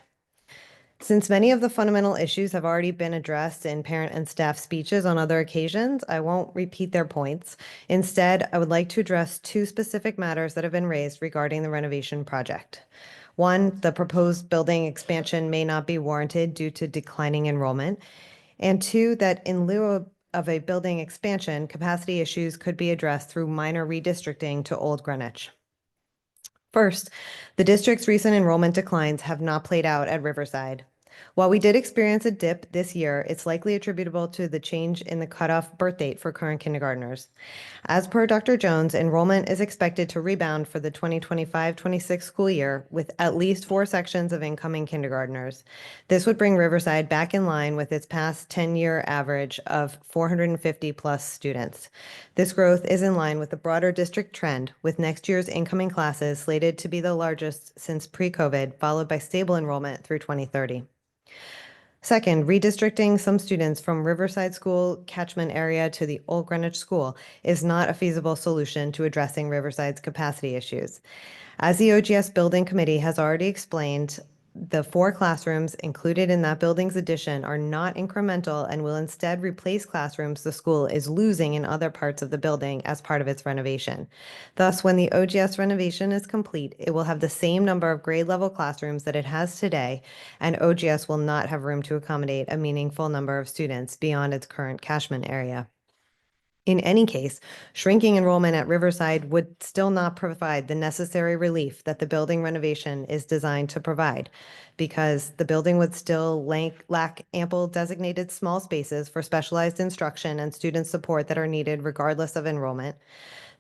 [SPEAKER 15] Since many of the fundamental issues have already been addressed in parent and staff speeches on other occasions, I won't repeat their points. Instead, I would like to address two specific matters that have been raised regarding the renovation project. One, the proposed building expansion may not be warranted due to declining enrollment. And two, that in lieu of a building expansion, capacity issues could be addressed through minor redistricting to Old Greenwich. First, the district's recent enrollment declines have not played out at Riverside. While we did experience a dip this year, it's likely attributable to the change in the cutoff birth date for current kindergartners. As per Dr. Jones, enrollment is expected to rebound for the 2025-26 school year with at least 4 sections of incoming kindergartners. This would bring Riverside back in line with its past 10-year average of 450 plus students. This growth is in line with the broader district trend, with next year's incoming classes slated to be the largest since pre-COVID, followed by stable enrollment through 2030. Second, redistricting some students from Riverside School catchment area to the Old Greenwich School is not a feasible solution to addressing Riverside's capacity issues. As the OGS Building Committee has already explained, the 4 classrooms included in that building's addition are not incremental and will instead replace classrooms the school is losing in other parts of the building as part of its renovation. Thus, when the OGS renovation is complete, it will have the same number of grade level classrooms that it has today, and OGS will not have room to accommodate a meaningful number of students beyond its current catchment area. In any case, shrinking enrollment at Riverside would still not provide the necessary relief that the building renovation is designed to provide, because the building would still lack ample designated small spaces for specialized instruction and student support that are needed regardless of enrollment.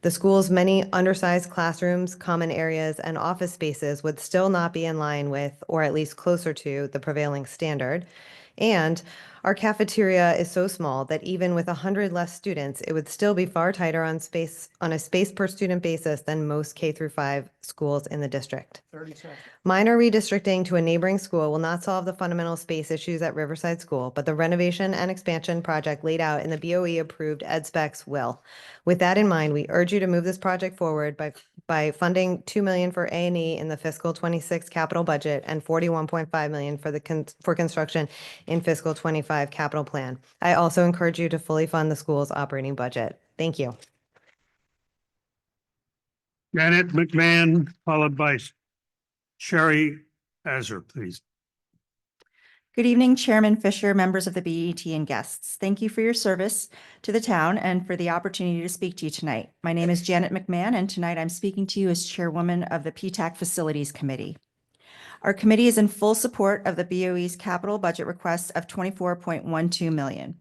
[SPEAKER 15] The school's many undersized classrooms, common areas, and office spaces would still not be in line with, or at least closer to, the prevailing standard. And Our cafeteria is so small that even with 100 less students, it would still be far tighter on a space per student basis than most K through 5 schools in the district. Minor redistricting to a neighboring school will not solve the fundamental space issues at Riverside School, but the renovation and expansion project laid out in the BOE approved ed specs will. With that in mind, we urge you to move this project forward by funding $2 million for A&E in the fiscal 26 capital budget and $41.5 million for construction in fiscal 25 capital plan. I also encourage you to fully fund the school's operating budget. Thank you.
[SPEAKER 1] Janet McMahon, followed by Sherry Azar, please.
[SPEAKER 16] Good evening, Chairman Fisher, members of the BET, and guests. Thank you for your service to the town and for the opportunity to speak to you tonight. My name is Janet McMahon, and tonight I'm speaking to you as Chairwoman of the PTAC Facilities Committee. Our committee is in full support of the BOE's capital budget request of $24.12 million.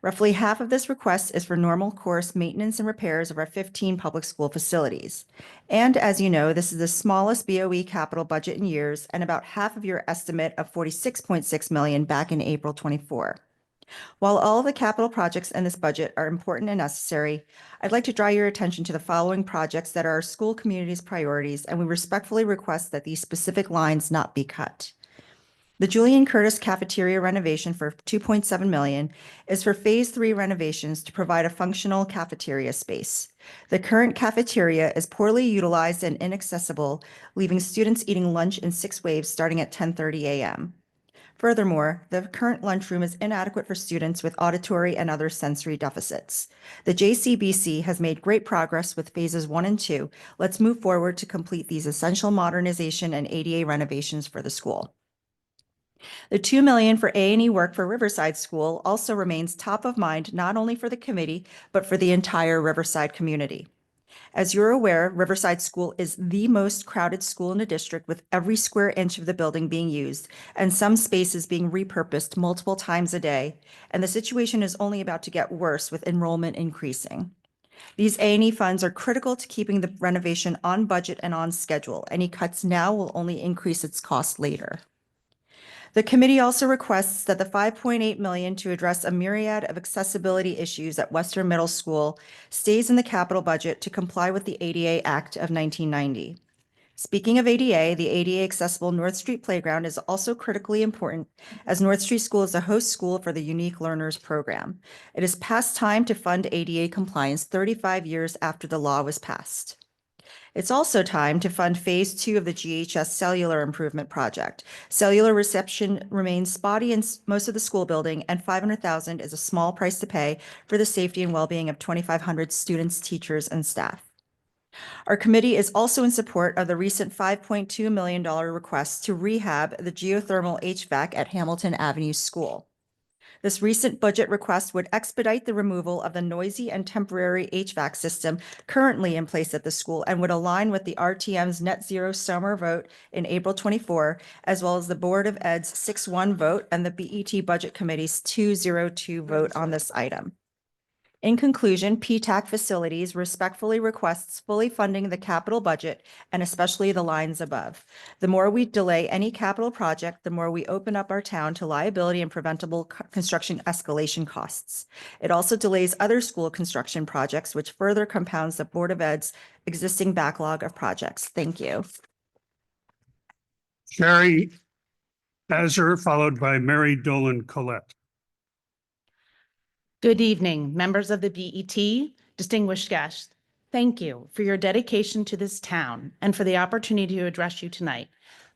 [SPEAKER 16] Roughly half of this request is for normal course maintenance and repairs of our 15 public school facilities. And as you know, this is the smallest BOE capital budget in years and about half of your estimate of $46.6 million back in April 24. While all of the capital projects in this budget are important and necessary, I'd like to draw your attention to the following projects that are our school community's priorities, and we respectfully request that these specific lines not be cut. The Julian Curtis cafeteria renovation for $2.7 million is for Phase 3 renovations to provide a functional cafeteria space. The current cafeteria is poorly utilized and inaccessible, leaving students eating lunch in 6 waves starting at 10:30 a.m. Furthermore, the current lunchroom is inadequate for students with auditory and other sensory deficits. The JCBC has made great progress with phases 1 and 2. Let's move forward to complete these essential modernization and ADA renovations for the school. The $2 million for A&E work for Riverside School also remains top of mind not only for the committee, but for the entire Riverside community. As you're aware, Riverside School is the most crowded school in the district, with every square inch of the building being used and some spaces being repurposed multiple times a day, and the situation is only about to get worse with enrollment increasing. These A&E funds are critical to keeping the renovation on budget and on schedule. Any cuts now will only increase its cost later. The committee also requests that the $5.8 million to address a myriad of accessibility issues at Western Middle School stays in the capital budget to comply with the ADA Act of 1990. Speaking of ADA, the ADA accessible North Street Playground is also critically important, as North Street School is the host school for the Unique Learners Program. It is past time to fund ADA compliance 35 years after the law was passed. It's also time to fund Phase 2 of the GHS Cellular Improvement Project. Cellular reception remains spotty in most of the school building, and $500,000 is a small price to pay for the safety and well-being of 2,500 students, teachers, and staff. Our committee is also in support of the recent $5.2 million request to rehab the geothermal HVAC at Hamilton Avenue School. This recent budget request would expedite the removal of the noisy and temporary HVAC system currently in place at the school and would align with the RTM's net zero summer vote in April 24, as well as the Board of Ed's 6-1 vote and the BET Budget Committee's 2-0-2 vote on this item. In conclusion, PTAC Facilities respectfully requests fully funding the capital budget and especially the lines above. The more we delay any capital project, the more we open up our town to liability and preventable construction escalation costs. It also delays other school construction projects, which further compounds the Board of Ed's existing backlog of projects. Thank you.
[SPEAKER 1] Sherry Azar, followed by Mary Dolan Collette.
[SPEAKER 13] Good evening, members of the BET, distinguished guests. Thank you for your dedication to this town and for the opportunity to address you tonight.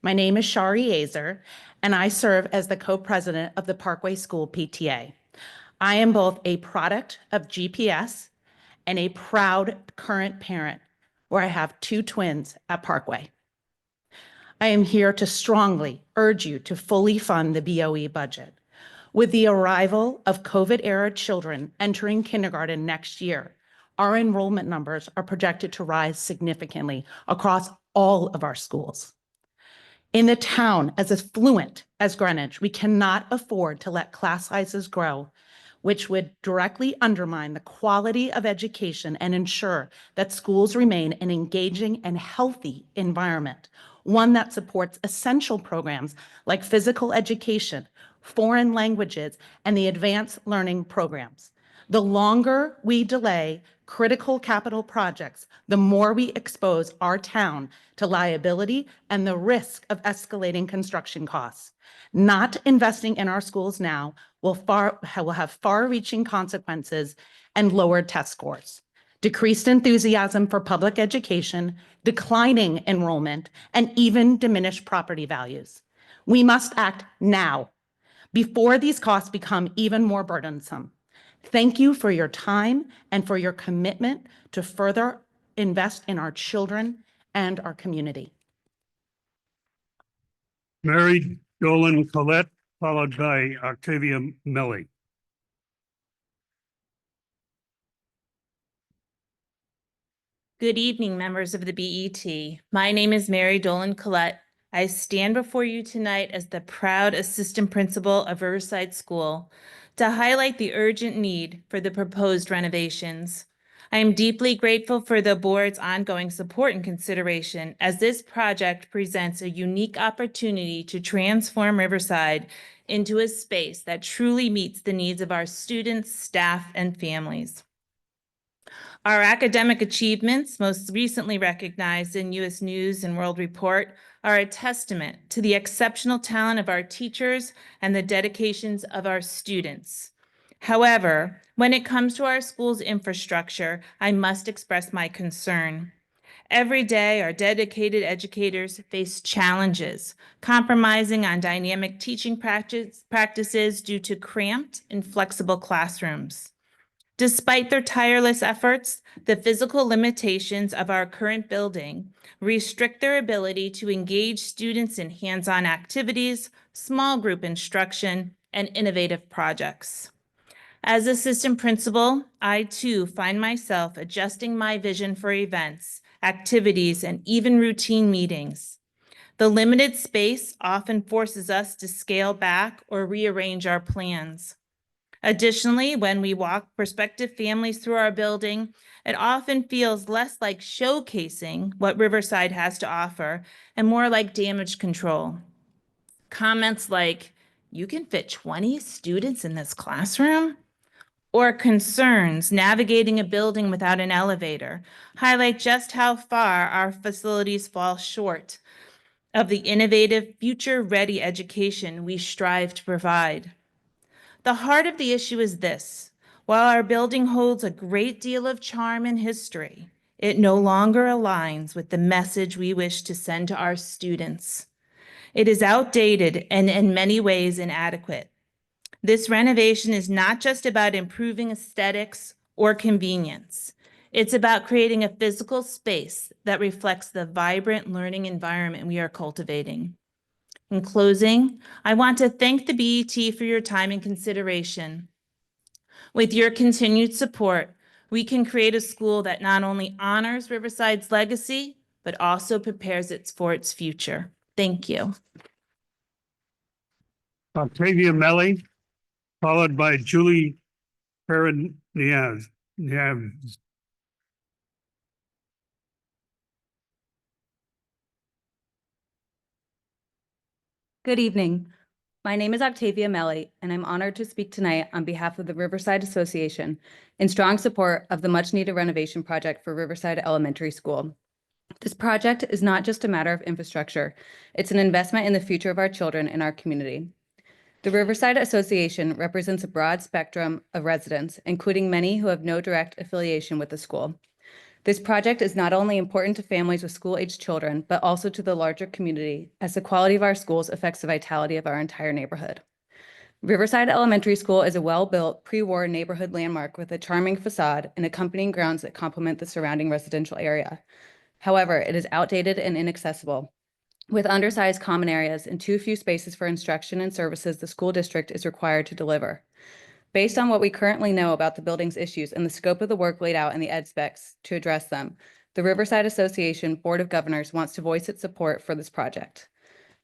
[SPEAKER 13] My name is Shari Azar, and I serve as the co-president of the Parkway School PTA. I am both a product of GPS and a proud current parent, where I have 2 twins at Parkway. I am here to strongly urge you to fully fund the BOE budget. With the arrival of COVID-era children entering kindergarten next year, our enrollment numbers are projected to rise significantly across all of our schools. In a town as affluent as Greenwich, we cannot afford to let class sizes grow, which would directly undermine the quality of education and ensure that schools remain an engaging and healthy environment, one that supports essential programs like physical education, foreign languages, and the advanced learning programs. The longer we delay critical capital projects, the more we expose our town to liability and the risk of escalating construction costs. Not investing in our schools now will have far-reaching consequences and lowered test scores, decreased enthusiasm for public education, declining enrollment, and even diminished property values. We must act now before these costs become even more burdensome. Thank you for your time and for your commitment to further invest in our children and our community.
[SPEAKER 1] Mary Dolan Collette, followed by Octavia Melly.
[SPEAKER 17] Good evening, members of the BET. My name is Mary Dolan Collette. I stand before you tonight as the proud assistant principal of Riverside School to highlight the urgent need for the proposed renovations. I am deeply grateful for the board's ongoing support and consideration as this project presents a unique opportunity to transform Riverside into a space that truly meets the needs of our students, staff, and families. Our academic achievements, most recently recognized in U.S. News and World Report, are a testament to the exceptional talent of our teachers and the dedications of our students. However, when it comes to our school's infrastructure, I must express my concern. Every day, our dedicated educators face challenges, compromising on dynamic teaching practices due to cramped, inflexible classrooms. Despite their tireless efforts, the physical limitations of our current building restrict their ability to engage students in hands-on activities, small group instruction, and innovative projects. As assistant principal, I too find myself adjusting my vision for events, activities, and even routine meetings. The limited space often forces us to scale back or rearrange our plans. Additionally, when we walk prospective families through our building, it often feels less like showcasing what Riverside has to offer and more like damage control. Comments like, "You can fit 20 students in this classroom?" or concerns navigating a building without an elevator highlight just how far our facilities fall short of the innovative, future-ready education we strive to provide. The heart of the issue is this: while our building holds a great deal of charm and history, it no longer aligns with the message we wish to send to our students. It is outdated and in many ways inadequate. This renovation is not just about improving aesthetics or convenience. It's about creating a physical space that reflects the vibrant learning environment we are cultivating. In closing, I want to thank the BET for your time and consideration. With your continued support, we can create a school that not only honors Riverside's legacy, but also prepares it for its future. Thank you.
[SPEAKER 1] Octavia Melly, followed by Julie Perrin-Niaz.
[SPEAKER 18] Good evening. My name is Octavia Melly, and I'm honored to speak tonight on behalf of the Riverside Association in strong support of the much-needed renovation project for Riverside Elementary School. This project is not just a matter of infrastructure. It's an investment in the future of our children and our community. The Riverside Association represents a broad spectrum of residents, including many who have no direct affiliation with the school. This project is not only important to families with school-aged children, but also to the larger community, as the quality of our schools affects the vitality of our entire neighborhood. Riverside Elementary School is a well-built, pre-war neighborhood landmark with a charming facade and accompanying grounds that complement the surrounding residential area. However, it is outdated and inaccessible, with undersized common areas and too few spaces for instruction and services the school district is required to deliver. Based on what we currently know about the building's issues and the scope of the work laid out in the ed specs to address them, the Riverside Association Board of Governors wants to voice its support for this project.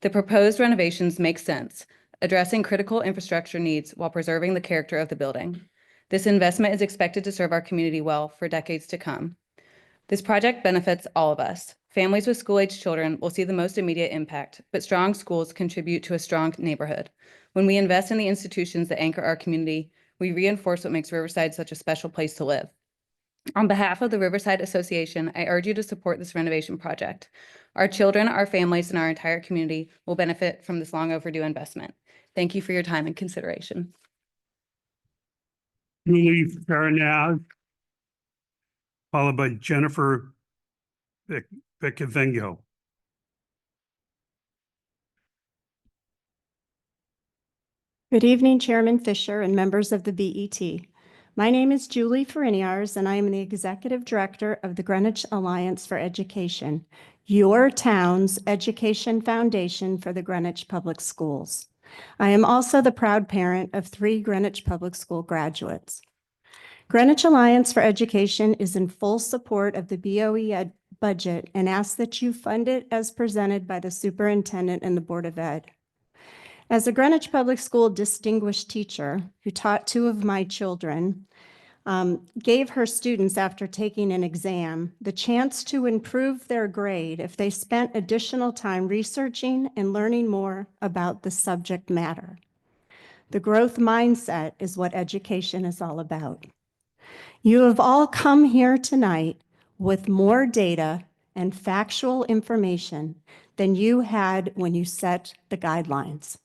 [SPEAKER 18] The proposed renovations make sense, addressing critical infrastructure needs while preserving the character of the building. This investment is expected to serve our community well for decades to come. This project benefits all of us. Families with school-aged children will see the most immediate impact, but strong schools contribute to a strong neighborhood. When we invest in the institutions that anchor our community, we reinforce what makes Riverside such a special place to live. On behalf of the Riverside Association, I urge you to support this renovation project. Our children, our families, and our entire community will benefit from this long overdue investment. Thank you for your time and consideration.
[SPEAKER 1] Julie Farinaz, followed by Jennifer Vicavengo.
[SPEAKER 19] Good evening, Chairman Fisher and members of the BET. My name is Julie Fariniars, and I am the Executive Director of the Greenwich Alliance for Education, your town's education foundation for the Greenwich Public Schools. I am also the proud parent of 3 Greenwich Public School graduates. Greenwich Alliance for Education is in full support of the BOE budget and asks that you fund it as presented by the superintendent and the Board of Ed. As a Greenwich Public School distinguished teacher who taught 2 of my children, gave her students, after taking an exam, the chance to improve their grade if they spent additional time researching and learning more about the subject matter. The growth mindset is what education is all about. You have all come here tonight with more data and factual information than you had when you set the guidelines.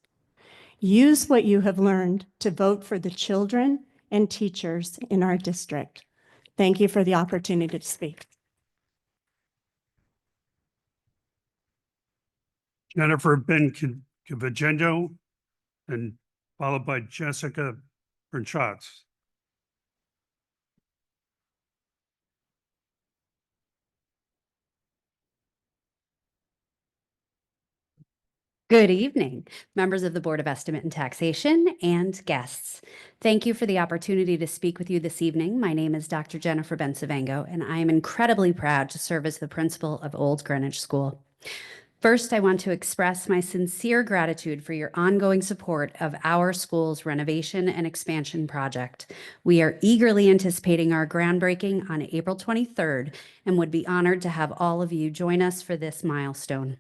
[SPEAKER 19] Use what you have learned to vote for the children and teachers in our district. Thank you for the opportunity to speak.
[SPEAKER 1] Jennifer Bencavagendo, and followed by Jessica Bernschatz.
[SPEAKER 20] Good evening, members of the Board of Estimate and Taxation and guests. Thank you for the opportunity to speak with you this evening. My name is Dr. Jennifer Bencivengo, and I am incredibly proud to serve as the principal of Old Greenwich School. First, I want to express my sincere gratitude for your ongoing support of our school's renovation and expansion project. We are eagerly anticipating our groundbreaking on April 23rd and would be honored to have all of you join us for this milestone.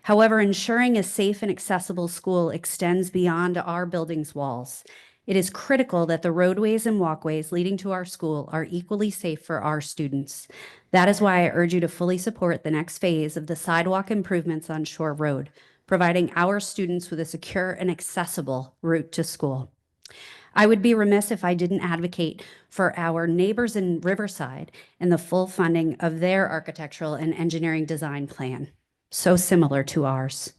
[SPEAKER 20] However, ensuring a safe and accessible school extends beyond our building's walls. It is critical that the roadways and walkways leading to our school are equally safe for our students. That is why I urge you to fully support the next phase of the sidewalk improvements on Shore Road, providing our students with a secure and accessible route to school. I would be remiss if I didn't advocate for our neighbors in Riverside and the full funding of their architectural and engineering design plan, so similar to ours.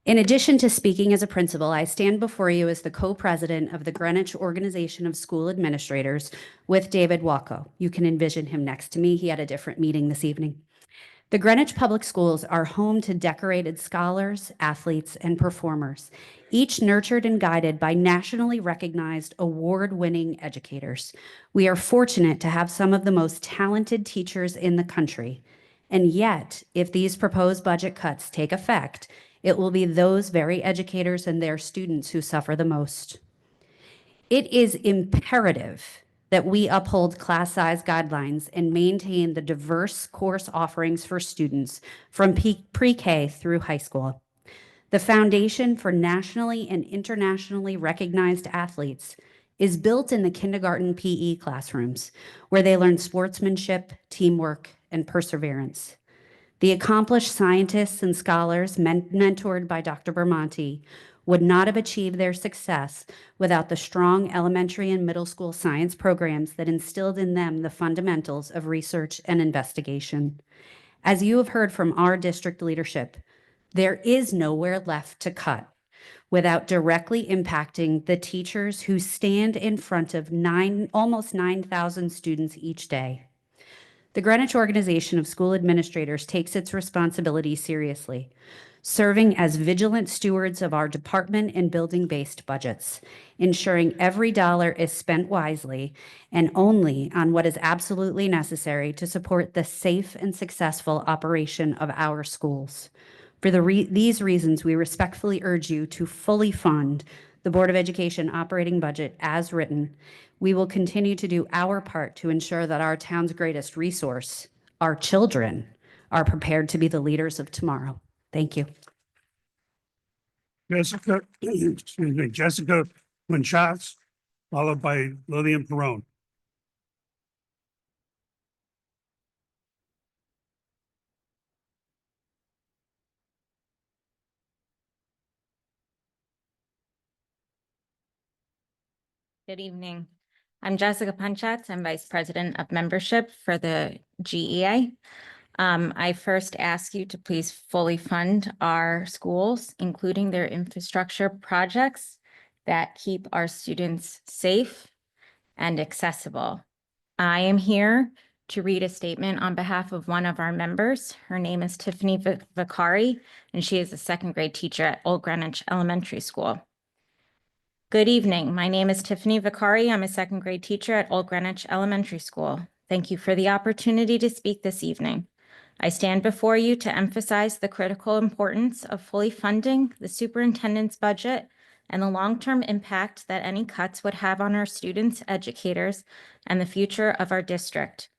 [SPEAKER 20] In addition to speaking as a principal, I stand before you as the co-president of the Greenwich Organization of School Administrators with David Wacko. You can envision him next to me. He had a different meeting this evening. The Greenwich Public Schools are home to decorated scholars, athletes, and performers, each nurtured and guided by nationally recognized award-winning educators. We are fortunate to have some of the most talented teachers in the country. And yet, if these proposed budget cuts take effect, it will be those very educators and their students who suffer the most. It is imperative that we uphold class size guidelines and maintain the diverse course offerings for students from pre-K through high school. The foundation for nationally and internationally recognized athletes is built in the kindergarten PE classrooms, where they learn sportsmanship, teamwork, and perseverance. The accomplished scientists and scholars mentored by Dr. Bermonti would not have achieved their success without the strong elementary and middle school science programs that instilled in them the fundamentals of research and investigation. As you have heard from our district leadership, there is nowhere left to cut without directly impacting the teachers who stand in front of almost 9,000 students each day. The Greenwich Organization of School Administrators takes its responsibility seriously, serving as vigilant stewards of our department and building-based budgets, ensuring every dollar is spent wisely and only on what is absolutely necessary to support the safe and successful operation of our schools. For these reasons, we respectfully urge you to fully fund the Board of Education operating budget as written. We will continue to do our part to ensure that our town's greatest resource, our children, are prepared to be the leaders of tomorrow. Thank you.
[SPEAKER 1] Jessica, excuse me, Jessica Winchats, followed by Lillian Perone.
[SPEAKER 17] Good evening. I'm Jessica Punchatz. I'm Vice President of Membership for the GEA. I first ask you to please fully fund our schools, including their infrastructure projects that keep our students safe and accessible. I am here to read a statement on behalf of one of our members. Her name is Tiffany Vicari, and she is a second grade teacher at Old Greenwich Elementary School. Good evening. My name is Tiffany Vicari. I'm a second grade teacher at Old Greenwich Elementary School. Thank you for the opportunity to speak this evening. I stand before you to emphasize the critical importance of fully funding the superintendent's budget and the long-term impact that any cuts would have on our students, educators, and the future of our district.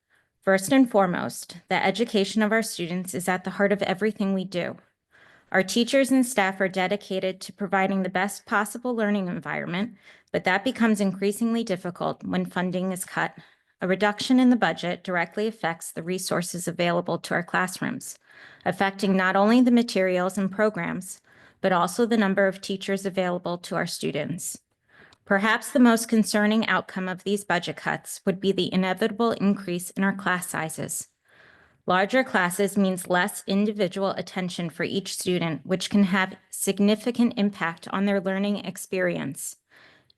[SPEAKER 17] First and foremost, the education of our students is at the heart of everything we do. Our teachers and staff are dedicated to providing the best possible learning environment, but that becomes increasingly difficult when funding is cut. A reduction in the budget directly affects the resources available to our classrooms, affecting not only the materials and programs, but also the number of teachers available to our students. Perhaps the most concerning outcome of these budget cuts would be the inevitable increase in our class sizes. Larger classes means less individual attention for each student, which can have significant impact on their learning experience.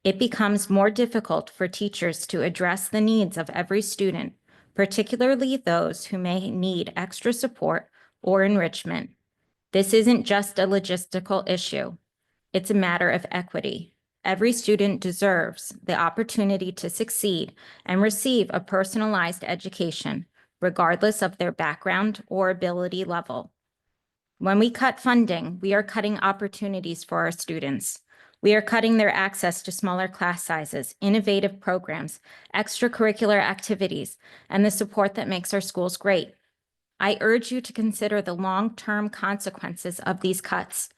[SPEAKER 17] It becomes more difficult for teachers to address the needs of every student, particularly those who may need extra support or enrichment. This isn't just a logistical issue. It's a matter of equity. Every student deserves the opportunity to succeed and receive a personalized education, regardless of their background or ability level. When we cut funding, we are cutting opportunities for our students. We are cutting their access to smaller class sizes, innovative programs, extracurricular activities, and the support that makes our schools great. I urge you to consider the long-term consequences of these cuts.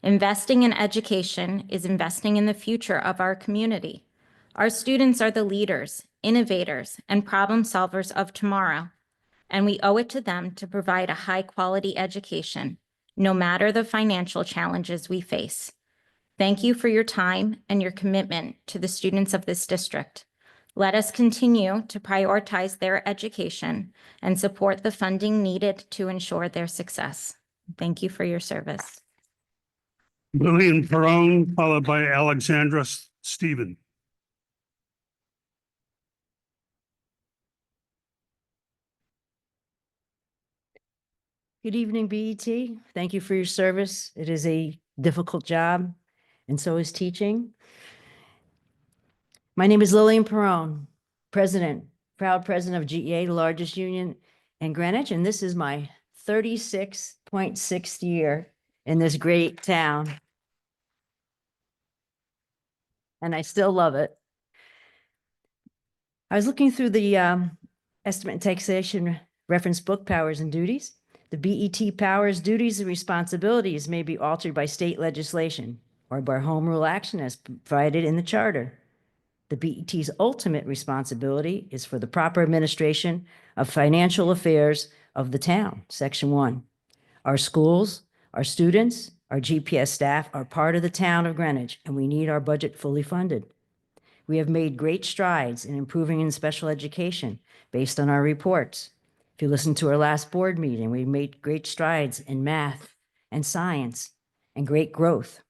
[SPEAKER 17] Investing in education is investing in the future of our community. Our students are the leaders, innovators, and problem solvers of tomorrow, and we owe it to them to provide a high-quality education, no matter the financial challenges we face. Thank you for your time and your commitment to the students of this district. Let us continue to prioritize their education and support the funding needed to ensure their success. Thank you for your service.
[SPEAKER 1] Lillian Perone, followed by Alexandra Stephen.
[SPEAKER 21] Good evening, BET. Thank you for your service. It is a difficult job, and so is teaching. My name is Lillian Perone, proud president of GEA, the largest union in Greenwich, and this is my 36.6th year in this great town. And I still love it. I was looking through the estimate and taxation reference book, Powers and Duties. The BET powers, duties, and responsibilities may be altered by state legislation or by home rule action as provided in the charter. The BET's ultimate responsibility is for the proper administration of financial affairs of the town, Section 1. Our schools, our students, our GPS staff are part of the town of Greenwich, and we need our budget fully funded. We have made great strides in improving in special education based on our reports. If you listen to our last board meeting, we made great strides in math and science and great growth.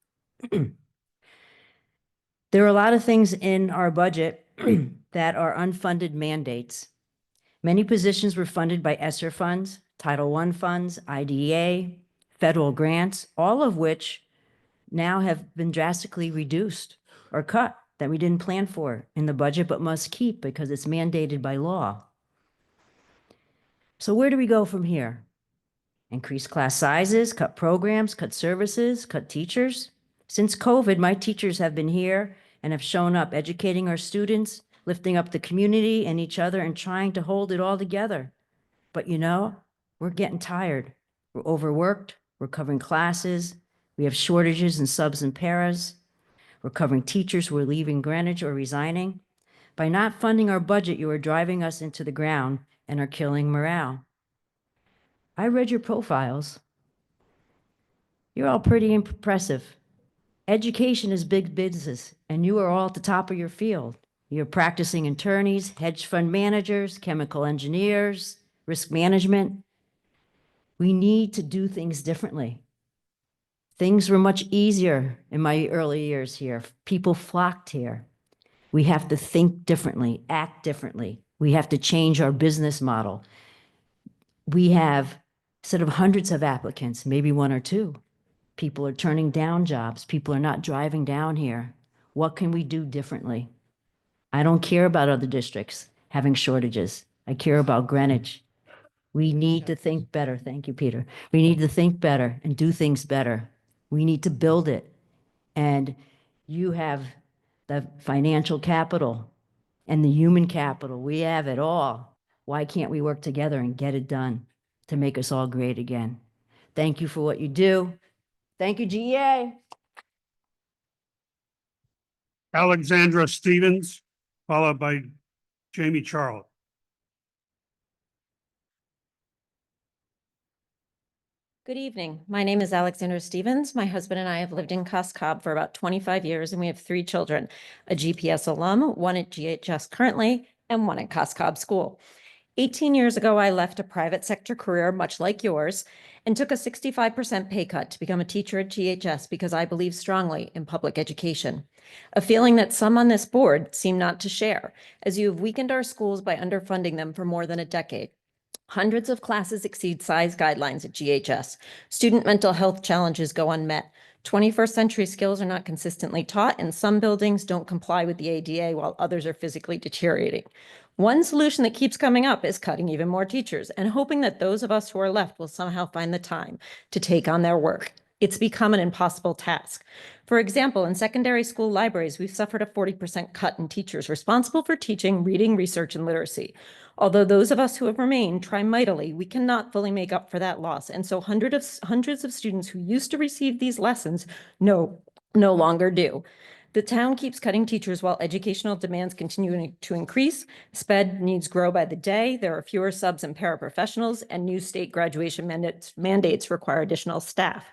[SPEAKER 21] There are a lot of things in our budget that are unfunded mandates. Many positions were funded by ESSER funds, Title I funds, IDEA, federal grants, all of which now have been drastically reduced or cut that we didn't plan for in the budget but must keep because it's mandated by law. So where do we go from here? Increase class sizes, cut programs, cut services, cut teachers? Since COVID, my teachers have been here and have shown up educating our students, lifting up the community and each other and trying to hold it all together. But you know, we're getting tired. We're overworked, we're covering classes, We have shortages in subs and paras. We're covering teachers who are leaving Greenwich or resigning. By not funding our budget, you are driving us into the ground and are killing morale. I read your profiles. You're all pretty impressive. Education is big business, and you are all at the top of your field. You're practicing attorneys, hedge fund managers, chemical engineers, risk management. We need to do things differently. Things were much easier in my early years here. People flocked here. We have to think differently, act differently. We have to change our business model. We have, instead of hundreds of applicants, maybe one or two. People are turning down jobs. People are not driving down here. What can we do differently? I don't care about other districts having shortages. I care about Greenwich. We need to think better. Thank you, Peter. We need to think better and do things better. We need to build it. And you have the financial capital and the human capital. We have it all. Why can't we work together and get it done to make us all great again? Thank you for what you do. Thank you, GEA.
[SPEAKER 1] Alexandra Stevens, followed by Jamie Charles.
[SPEAKER 2] Good evening. My name is Alexandra Stevens. My husband and I have lived in Coscob for about 25 years, and we have 3 children, a GPS alum, one at GHS currently, and one at Coscob School. 18 years ago, I left a private sector career, much like yours, and took a 65% pay cut to become a teacher at GHS because I believe strongly in public education, a feeling that some on this board seem not to share, as you have weakened our schools by underfunding them for more than a decade. Hundreds of classes exceed size guidelines at GHS. Student mental health challenges go unmet. 21st century skills are not consistently taught, and some buildings don't comply with the ADA while others are physically deteriorating. One solution that keeps coming up is cutting even more teachers and hoping that those of us who are left will somehow find the time to take on their work. It's become an impossible task. For example, in secondary school libraries, we've suffered a 40% cut in teachers responsible for teaching reading, research, and literacy. Although those of us who have remained try mightily, we cannot fully make up for that loss. And so hundreds of students who used to receive these lessons no longer do. The town keeps cutting teachers while educational demands continue to increase. SPED needs grow by the day. There are fewer subs and paraprofessionals, and new state graduation mandates require additional staff.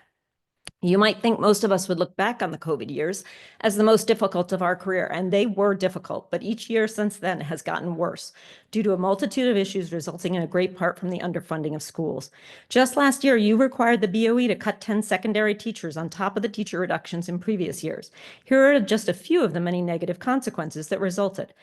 [SPEAKER 2] You might think most of us would look back on the COVID years as the most difficult of our career, and they were difficult, but each year since then has gotten worse due to a multitude of issues resulting in a great part from the underfunding of schools. Just last year, you required the BOE to cut 10 secondary teachers on top of the teacher reductions in previous years. Here are just a few of the many negative consequences that resulted.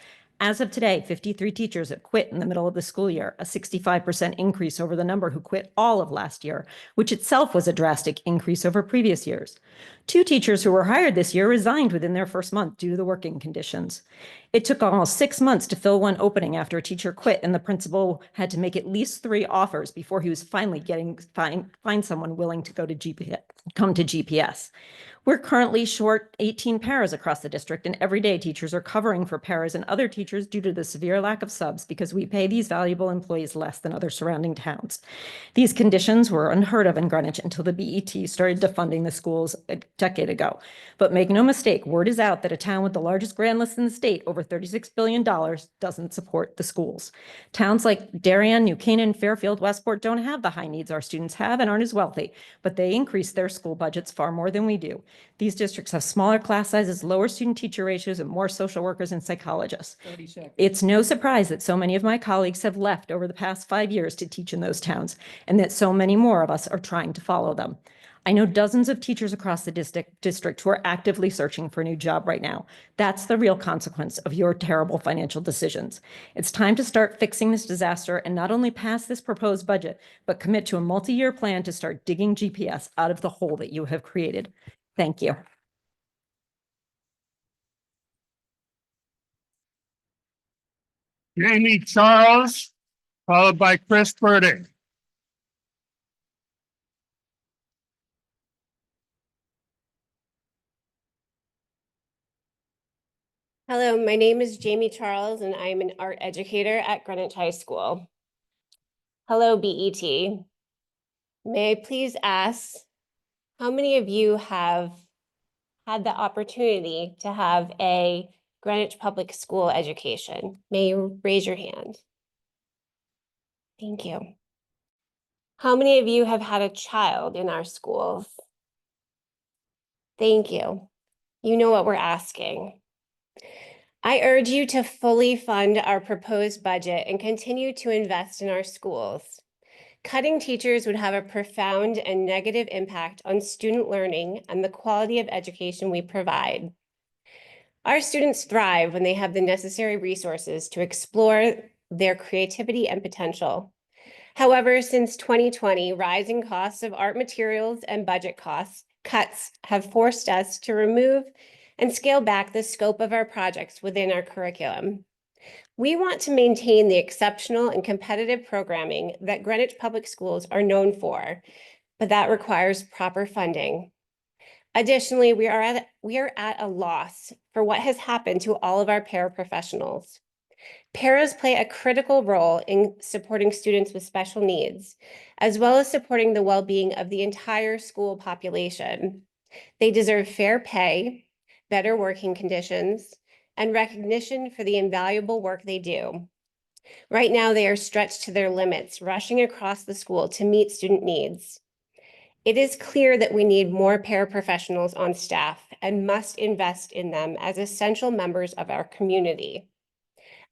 [SPEAKER 2] As of today, 53 teachers have quit in the middle of the school year, a 65% increase over the number who quit all of last year, which itself was a drastic increase over previous years. 2 teachers who were hired this year resigned within their first month due to the working conditions. It took almost 6 months to fill one opening after a teacher quit, and the principal had to make at least 3 offers before he was finally find someone willing to come to GPS. We're currently short 18 paras across the district, and every day teachers are covering for paras and other teachers due to the severe lack of subs because we pay these valuable employees less than other surrounding towns. These conditions were unheard of in Greenwich until the BET started defunding the schools a decade ago. But make no mistake, word is out that a town with the largest grand list in the state, over $36 billion, doesn't support the schools. Towns like Darien, New Canaan, Fairfield, Westport don't have the high needs our students have and aren't as wealthy, but they increase their school budgets far more than we do. These districts have smaller class sizes, lower student-teacher ratios, and more social workers and psychologists. It's no surprise that so many of my colleagues have left over the past 5 years to teach in those towns, and that so many more of us are trying to follow them. I know dozens of teachers across the district who are actively searching for a new job right now. That's the real consequence of your terrible financial decisions. It's time to start fixing this disaster and not only pass this proposed budget, but commit to a multi-year plan to start digging GPS out of the hole that you have created. Thank you.
[SPEAKER 1] Jamie Charles, followed by Chris Burdick.
[SPEAKER 22] Hello, my name is Jamie Charles, and I'm an art educator at Greenwich High School. Hello, BET. May I please ask How many of you have had the opportunity to have a Greenwich Public School education? May you raise your hand? Thank you. How many of you have had a child in our schools? Thank you. You know what we're asking. I urge you to fully fund our proposed budget and continue to invest in our schools. Cutting teachers would have a profound and negative impact on student learning and the quality of education we provide. Our students thrive when they have the necessary resources to explore their creativity and potential. However, since 2020, rising costs of art materials and budget cuts have forced us to remove and scale back the scope of our projects within our curriculum. We want to maintain the exceptional and competitive programming that Greenwich Public Schools are known for, but that requires proper funding. Additionally, we are at a loss for what has happened to all of our paraprofessionals. Paras play a critical role in supporting students with special needs, as well as supporting the well-being of the entire school population. They deserve fair pay, better working conditions, and recognition for the invaluable work they do. Right now, they are stretched to their limits, rushing across the school to meet student needs. It is clear that we need more paraprofessionals on staff and must invest in them as essential members of our community.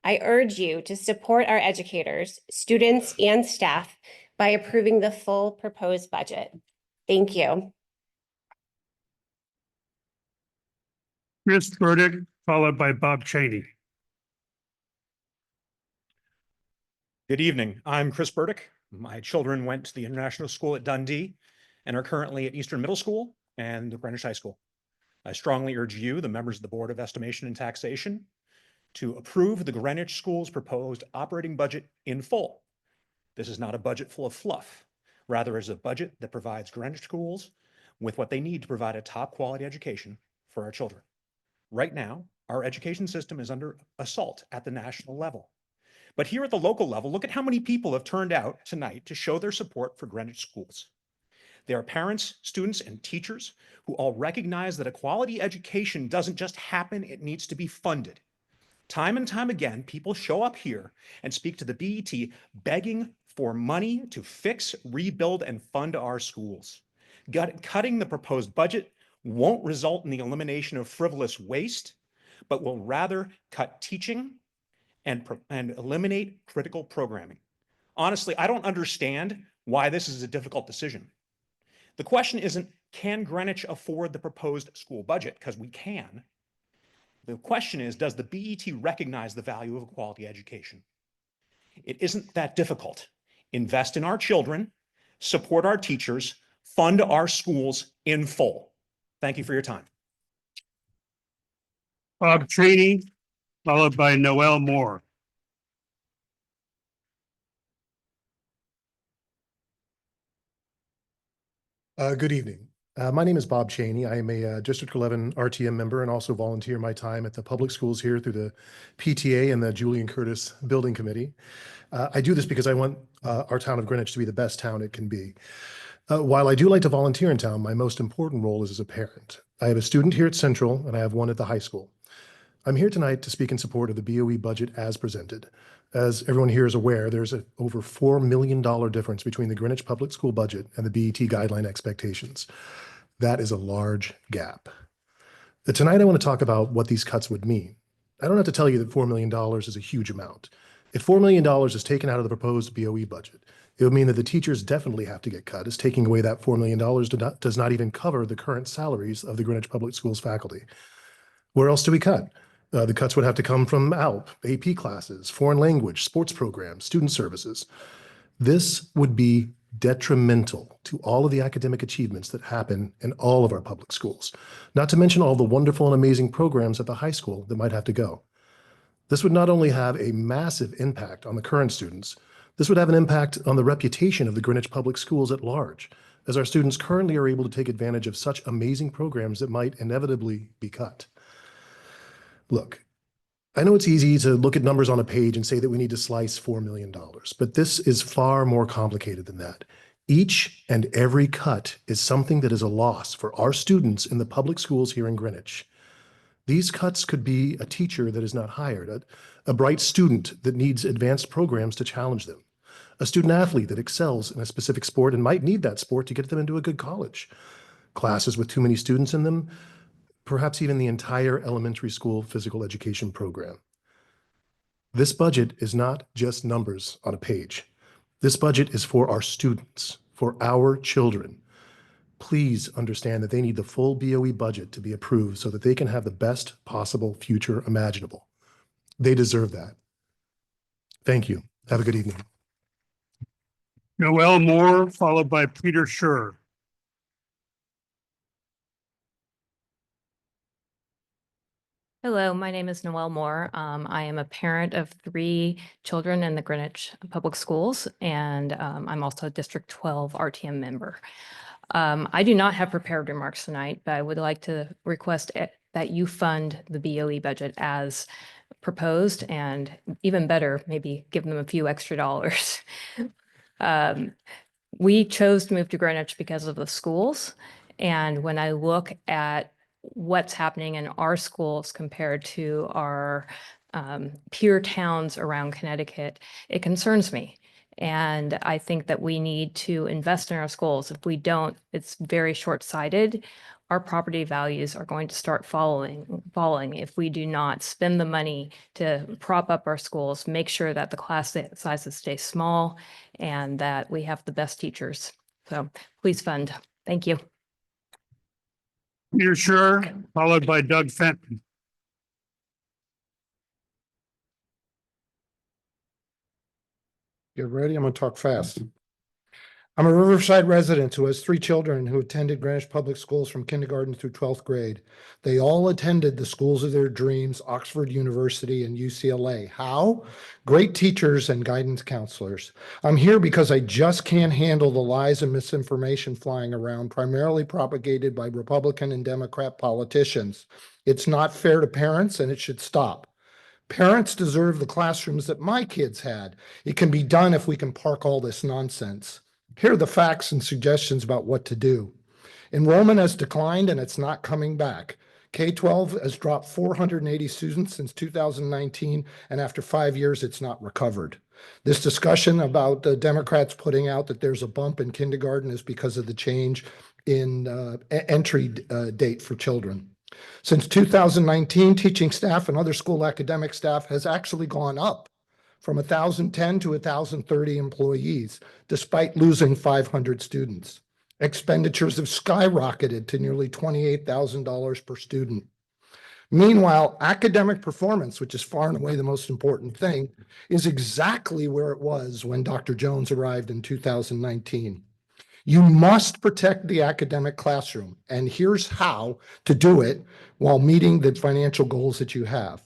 [SPEAKER 22] I urge you to support our educators, students, and staff by approving the full proposed budget. Thank you.
[SPEAKER 1] Chris Burdick, followed by Bob Cheney.
[SPEAKER 3] Good evening. I'm Chris Burdick. My children went to the international school at Dundee and are currently at Eastern Middle School and Greenwich High School. I strongly urge you, the members of the Board of Estimation and Taxation, to approve the Greenwich School's proposed operating budget in full. This is not a budget full of fluff. Rather, it is a budget that provides Greenwich schools with what they need to provide a top quality education for our children. Right now, our education system is under assault at the national level. But here at the local level, look at how many people have turned out tonight to show their support for Greenwich schools. There are parents, students, and teachers who all recognize that a quality education doesn't just happen, it needs to be funded. Time and time again, people show up here and speak to the BET begging for money to fix, rebuild, and fund our schools. Cutting the proposed budget won't result in the elimination of frivolous waste, but will rather cut teaching and eliminate critical programming. Honestly, I don't understand why this is a difficult decision. The question isn't, can Greenwich afford the proposed school budget? Because we can. The question is, does the BET recognize the value of a quality education? It isn't that difficult. Invest in our children, support our teachers, fund our schools in full. Thank you for your time.
[SPEAKER 1] Bob Cheney, followed by Noel Moore.
[SPEAKER 4] Good evening. My name is Bob Cheney. I am a District 11 RTM member and also volunteer my time at the public schools here through the PTA and the Julian Curtis Building Committee. I do this because I want our town of Greenwich to be the best town it can be. While I do like to volunteer in town, my most important role is as a parent. I have a student here at Central and I have one at the high school. I'm here tonight to speak in support of the BOE budget as presented. As everyone here is aware, there's an over $4 million difference between the Greenwich Public School budget and the BET guideline expectations. That is a large gap. Tonight, I want to talk about what these cuts would mean. I don't have to tell you that $4 million is a huge amount. If $4 million is taken out of the proposed BOE budget, it would mean that the teachers definitely have to get cut, as taking away that $4 million does not even cover the current salaries of the Greenwich Public Schools faculty. Where else do we cut? The cuts would have to come from ALP, AP classes, foreign language, sports programs, student services. This would be detrimental to all of the academic achievements that happen in all of our public schools, not to mention all the wonderful and amazing programs at the high school that might have to go. This would not only have a massive impact on the current students, this would have an impact on the reputation of the Greenwich Public Schools at large, as our students currently are able to take advantage of such amazing programs that might inevitably be cut. Look, I know it's easy to look at numbers on a page and say that we need to slice $4 million, but this is far more complicated than that. Each and every cut is something that is a loss for our students in the public schools here in Greenwich. These cuts could be a teacher that is not hired, a bright student that needs advanced programs to challenge them, a student athlete that excels in a specific sport and might need that sport to get them into a good college, classes with too many students in them, perhaps even the entire elementary school physical education program. This budget is not just numbers on a page. This budget is for our students, for our children. Please understand that they need the full BOE budget to be approved so that they can have the best possible future imaginable. They deserve that. Thank you. Have a good evening.
[SPEAKER 1] Noel Moore, followed by Peter Scher.
[SPEAKER 5] Hello, my name is Noelle Moore. I am a parent of 3 children in the Greenwich Public Schools, and I'm also a District 12 RTM member. I do not have prepared remarks tonight, but I would like to request that you fund the BOE budget as proposed, and even better, maybe give them a few extra dollars. We chose to move to Greenwich because of the schools, and when I look at what's happening in our schools compared to our peer towns around Connecticut, it concerns me. And I think that we need to invest in our schools. If we don't, it's very short-sighted. Our property values are going to start falling if we do not spend the money to prop up our schools, make sure that the class sizes stay small, and that we have the best teachers. So please fund. Thank you.
[SPEAKER 1] Peter Scher, followed by Doug Fenton.
[SPEAKER 6] Get ready, I'm gonna talk fast. I'm a Riverside resident who has 3 children who attended Greenwich Public Schools from kindergarten through 12th grade. They all attended the schools of their dreams, Oxford University and UCLA. How? Great teachers and guidance counselors. I'm here because I just can't handle the lies and misinformation flying around, primarily propagated by Republican and Democrat politicians. It's not fair to parents and it should stop. Parents deserve the classrooms that my kids had. It can be done if we can park all this nonsense. Here are the facts and suggestions about what to do. Enrollment has declined and it's not coming back. K-12 has dropped 480 students since 2019, and after 5 years, it's not recovered. This discussion about the Democrats putting out that there's a bump in kindergarten is because of the change in entry date for children. Since 2019, teaching staff and other school academic staff has actually gone up from 1,010 to 1,030 employees, despite losing 500 students. Expenditures have skyrocketed to nearly $28,000 per student. Meanwhile, academic performance, which is far and away the most important thing, is exactly where it was when Dr. Jones arrived in 2019. You must protect the academic classroom, and here's how to do it while meeting the financial goals that you have.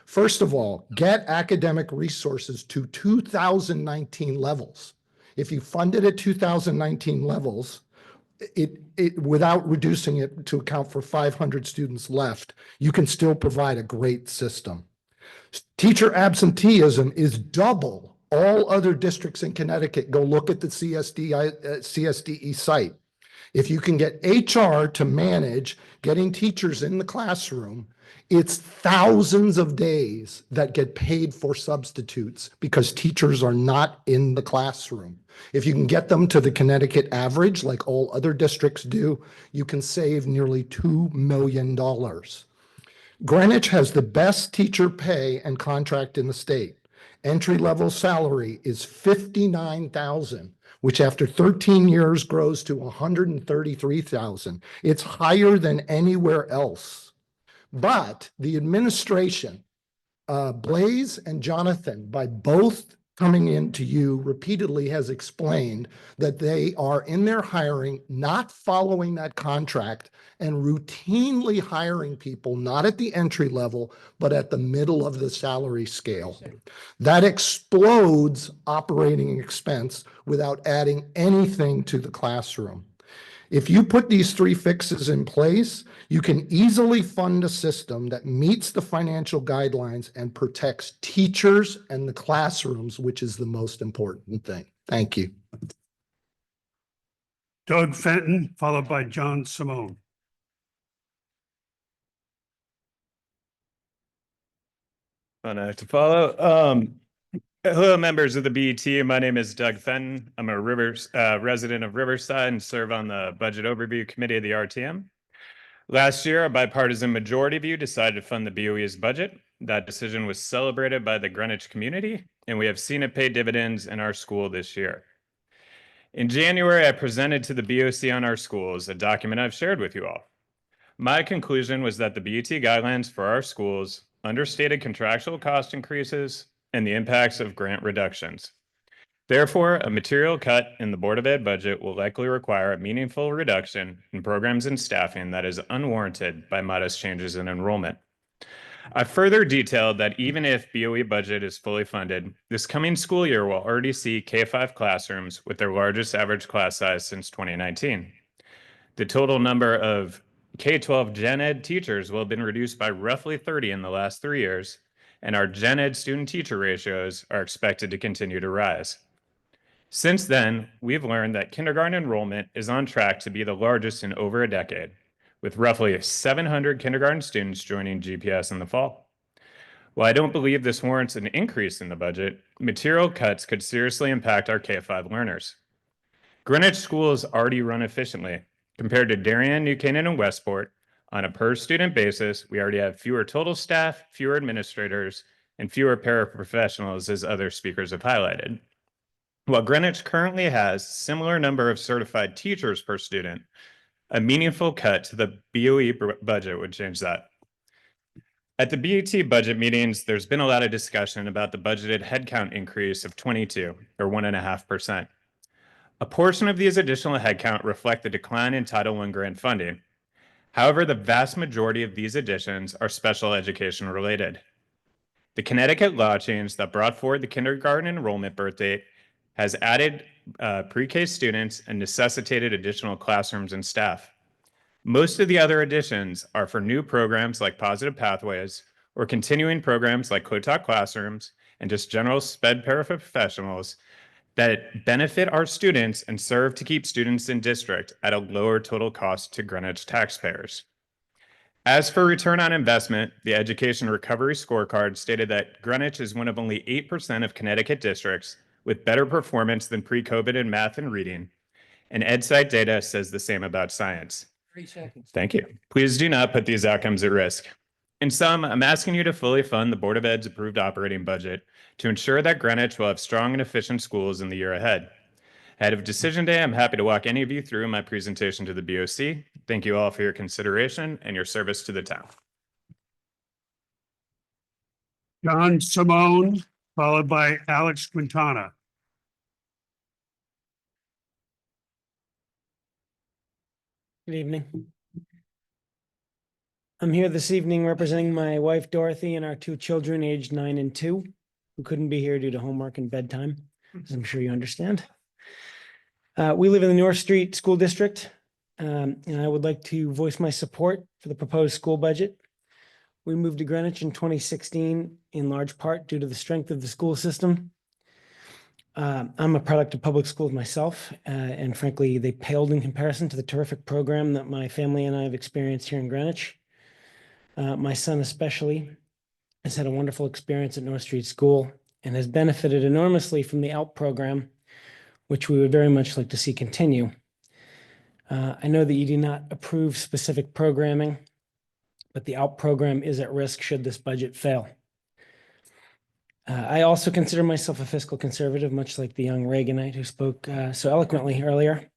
[SPEAKER 6] First of all, get academic resources to 2019 levels. If you fund it at 2019 levels, without reducing it to account for 500 students left, you can still provide a great system. Teacher absenteeism is double all other districts in Connecticut. Go look at the CSDE site. If you can get HR to manage getting teachers in the classroom, it's thousands of days that get paid for substitutes because teachers are not in the classroom. If you can get them to the Connecticut average, like all other districts do, you can save nearly $2 million. Greenwich has the best teacher pay and contract in the state. Entry-level salary is $59,000, which after 13 years grows to $133,000. It's higher than anywhere else. But the administration, Blaze and Jonathan, by both coming in to you repeatedly, has explained that they are in their hiring not following that contract and routinely hiring people not at the entry level, but at the middle of the salary scale. That explodes operating expense without adding anything to the classroom. If you put these 3 fixes in place, you can easily fund a system that meets the financial guidelines and protects teachers and the classrooms, which is the most important thing. Thank you.
[SPEAKER 1] Doug Fenton, followed by John Simone.
[SPEAKER 7] Fun act to follow. Hello, members of the BET. My name is Doug Fenton. I'm a resident of Riverside and serve on the Budget Overview Committee of the RTM. Last year, a bipartisan majority of you decided to fund the BOE's budget. That decision was celebrated by the Greenwich community, and we have seen it pay dividends in our school this year. In January, I presented to the BOC on our schools a document I've shared with you all. My conclusion was that the BET guidelines for our schools understated contractual cost increases and the impacts of grant reductions. Therefore, a material cut in the Board of Ed budget will likely require a meaningful reduction in programs and staffing that is unwarranted by modest changes in enrollment. I further detailed that even if BOE budget is fully funded, this coming school year will already see K-5 classrooms with their largest average class size since 2019. The total number of K-12 Gen Ed teachers will have been reduced by roughly 30 in the last 3 years, and our Gen Ed student-teacher ratios are expected to continue to rise. Since then, we've learned that kindergarten enrollment is on track to be the largest in over a decade, with roughly 700 kindergarten students joining GPS in the fall. While I don't believe this warrants an increase in the budget, material cuts could seriously impact our K-5 learners. Greenwich schools already run efficiently. Compared to Darien, New Canaan, and Westport, on a per-student basis, we already have fewer total staff, fewer administrators, and fewer paraprofessionals, as other speakers have highlighted. While Greenwich currently has similar number of certified teachers per student, a meaningful cut to the BOE budget would change that. At the BET budget meetings, there's been a lot of discussion about the budgeted headcount increase of 22, or 1.5%. A portion of these additional headcount reflect the decline in Title I grant funding. However, the vast majority of these additions are special education related. The Connecticut law change that brought forward the kindergarten enrollment birth date has added pre-K students and necessitated additional classrooms and staff. Most of the other additions are for new programs like Positive Pathways or continuing programs like co-taught classrooms and just general SPED paraprofessionals that benefit our students and serve to keep students in district at a lower total cost to Greenwich taxpayers. As for return on investment, the Education Recovery Scorecard stated that Greenwich is one of only 8% of Connecticut districts with better performance than pre-COVID in math and reading, and EdSite data says the same about science.
[SPEAKER 6] 3 seconds.
[SPEAKER 7] Thank you. Please do not put these outcomes at risk. In sum, I'm asking you to fully fund the Board of Ed's approved operating budget to ensure that Greenwich will have strong and efficient schools in the year ahead. Ahead of decision day, I'm happy to walk any of you through my presentation to the BOC. Thank you all for your consideration and your service to the town.
[SPEAKER 1] John Simone, followed by Alex Quintana.
[SPEAKER 8] Good evening. I'm here this evening representing my wife Dorothy and our 2 children aged 9 and 2, who couldn't be here due to homework and bedtime, as I'm sure you understand. We live in the North Street School District, and I would like to voice my support for the proposed school budget. We moved to Greenwich in 2016, in large part due to the strength of the school system. I'm a product of public schools myself, and frankly, they paled in comparison to the terrific program that my family and I have experienced here in Greenwich. My son especially has had a wonderful experience at North Street School and has benefited enormously from the ALP program, which we would very much like to see continue. I know that you do not approve specific programming, but the ALP program is at risk should this budget fail. I also consider myself a fiscal conservative, much like the young Reaganite who spoke so eloquently earlier.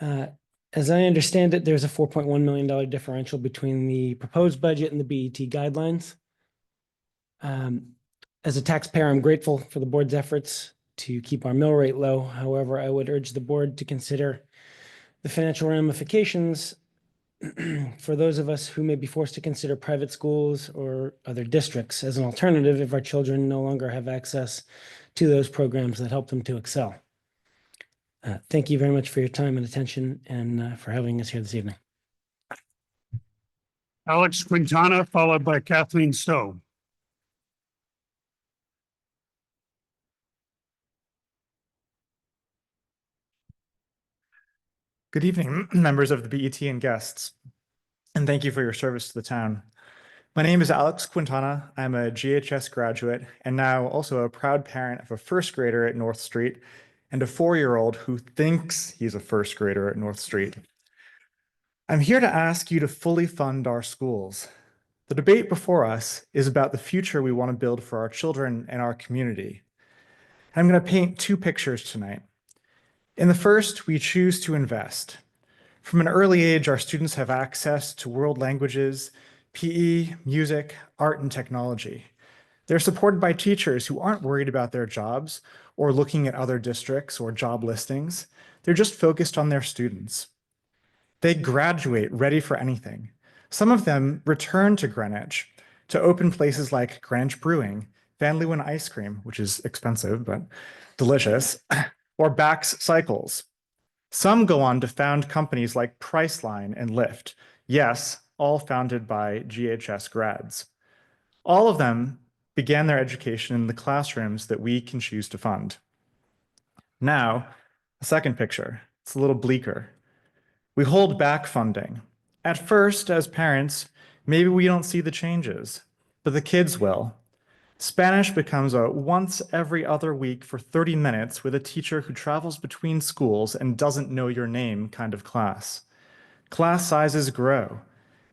[SPEAKER 8] As I understand it, there's a $4.1 million differential between the proposed budget and the BET guidelines. As a taxpayer, I'm grateful for the board's efforts to keep our mill rate low. However, I would urge the board to consider the financial ramifications for those of us who may be forced to consider private schools or other districts as an alternative if our children no longer have access to those programs that help them to excel. Thank you very much for your time and attention and for having us here this evening.
[SPEAKER 1] Alex Quintana, followed by Kathleen Stowe.
[SPEAKER 3] Good evening, members of the BET and guests, and thank you for your service to the town. My name is Alex Quintana. I'm a GHS graduate and now also a proud parent of a first grader at North Street and a 4-year-old who thinks he's a first grader at North Street. I'm here to ask you to fully fund our schools. The debate before us is about the future we want to build for our children and our community. I'm going to paint 2 pictures tonight. In the first, we choose to invest. From an early age, our students have access to world languages, PE, music, art, and technology. They're supported by teachers who aren't worried about their jobs or looking at other districts or job listings. They're just focused on their students. They graduate ready for anything. Some of them return to Greenwich to open places like Greenwich Brewing, Van Leeuwen Ice Cream, which is expensive but delicious, or Bax Cycles. Some go on to found companies like Priceline and Lyft. Yes, all founded by GHS grads. All of them began their education in the classrooms that we can choose to fund. Now, a second picture. It's a little bleaker. We hold back funding. At first, as parents, maybe we don't see the changes, but the kids will. Spanish becomes a once every other week for 30 minutes with a teacher who travels between schools and doesn't know your name kind of class. Class sizes grow.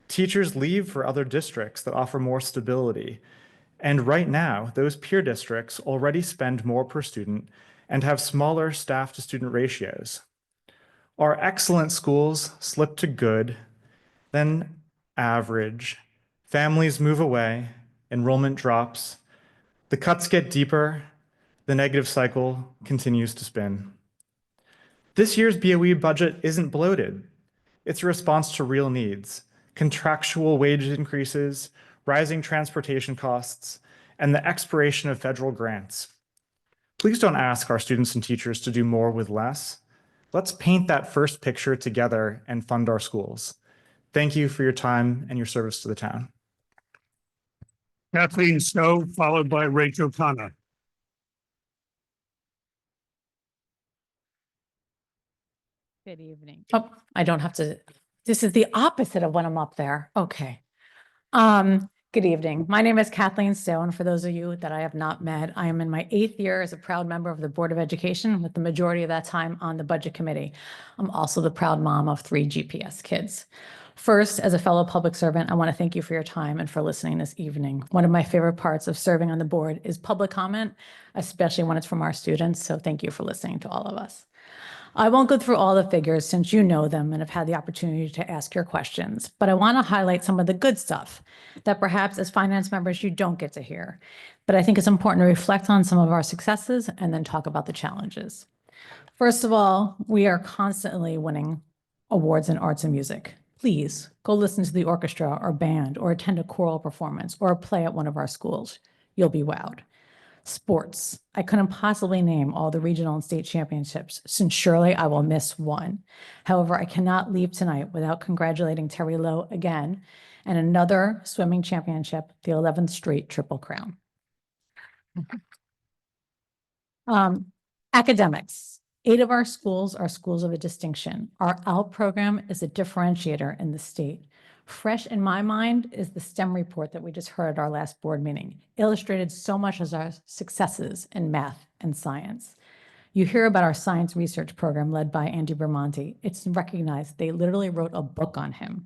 [SPEAKER 3] Teachers leave for other districts that offer more stability. And right now, those peer districts already spend more per student and have smaller staff to student ratios. Our excellent schools slip to good, then average. Families move away, enrollment drops. The cuts get deeper, the negative cycle continues to spin. This year's BOE budget isn't bloated. It's a response to real needs, contractual wage increases, rising transportation costs, and the expiration of federal grants. Please don't ask our students and teachers to do more with less. Let's paint that first picture together and fund our schools. Thank you for your time and your service to the town.
[SPEAKER 1] Kathleen Stowe, followed by Rachel Khanna.
[SPEAKER 9] Good evening. Oh, I don't have to, this is the opposite of when I'm up there. Okay. Good evening. My name is Kathleen Stone. For those of you that I have not met, I am in my 8th year as a proud member of the Board of Education, with the majority of that time on the Budget Committee. I'm also the proud mom of 3 GPS kids. First, as a fellow public servant, I want to thank you for your time and for listening this evening. One of my favorite parts of serving on the board is public comment, especially when it's from our students. So thank you for listening to all of us. I won't go through all the figures since you know them and have had the opportunity to ask your questions, but I want to highlight some of the good stuff that perhaps as finance members you don't get to hear. But I think it's important to reflect on some of our successes and then talk about the challenges. First of all, we are constantly winning awards in arts and music. Please go listen to the orchestra or band or attend a choral performance or a play at one of our schools. You'll be wowed. Sports. I couldn't possibly name all the regional and state championships, since surely I will miss one. However, I cannot leave tonight without congratulating Terry Lowe again and another swimming championship, the 11th Street Triple Crown. Academics. 8 of our schools are schools of a distinction. Our ALP program is a differentiator in the state. Fresh in my mind is the STEM report that we just heard at our last board meeting, illustrated so much as our successes in math and science. You hear about our science research program led by Andy Bermonti. It's recognized. They literally wrote a book on him.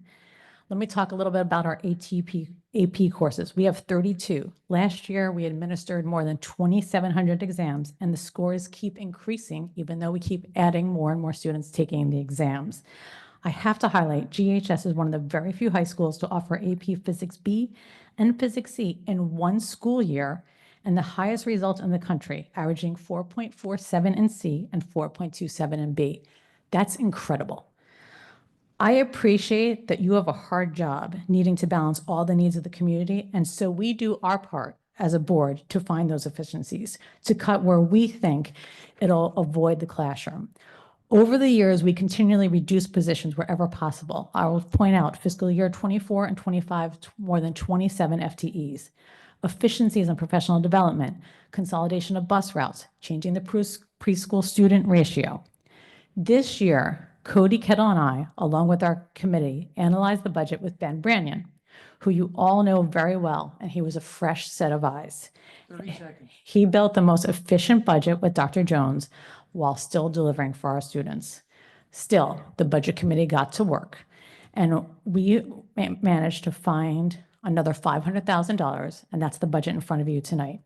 [SPEAKER 9] Let me talk a little bit about our AP courses. We have 32. Last year, we administered more than 2,700 exams, and the scores keep increasing, even though we keep adding more and more students taking the exams. I have to highlight, GHS is one of the very few high schools to offer AP Physics B and Physics C in one school year, and the highest result in the country, averaging 4.47 in C and 4.27 in B. That's incredible. I appreciate that you have a hard job needing to balance all the needs of the community, and so we do our part as a board to find those efficiencies, to cut where we think it'll avoid the classroom. Over the years, we continually reduce positions wherever possible. I will point out fiscal year 24 and 25, more than 27 FTEs. Efficiencies in professional development, consolidation of bus routes, changing the preschool student ratio. This year, Cody Kettle and I, along with our committee, analyzed the budget with Ben Branyan, who you all know very well, and he was a fresh set of eyes.
[SPEAKER 6] 30 seconds.
[SPEAKER 9] He built the most efficient budget with Dr. Jones while still delivering for our students. Still, the budget committee got to work, and we managed to find another $500,000, and that's the budget in front of you tonight.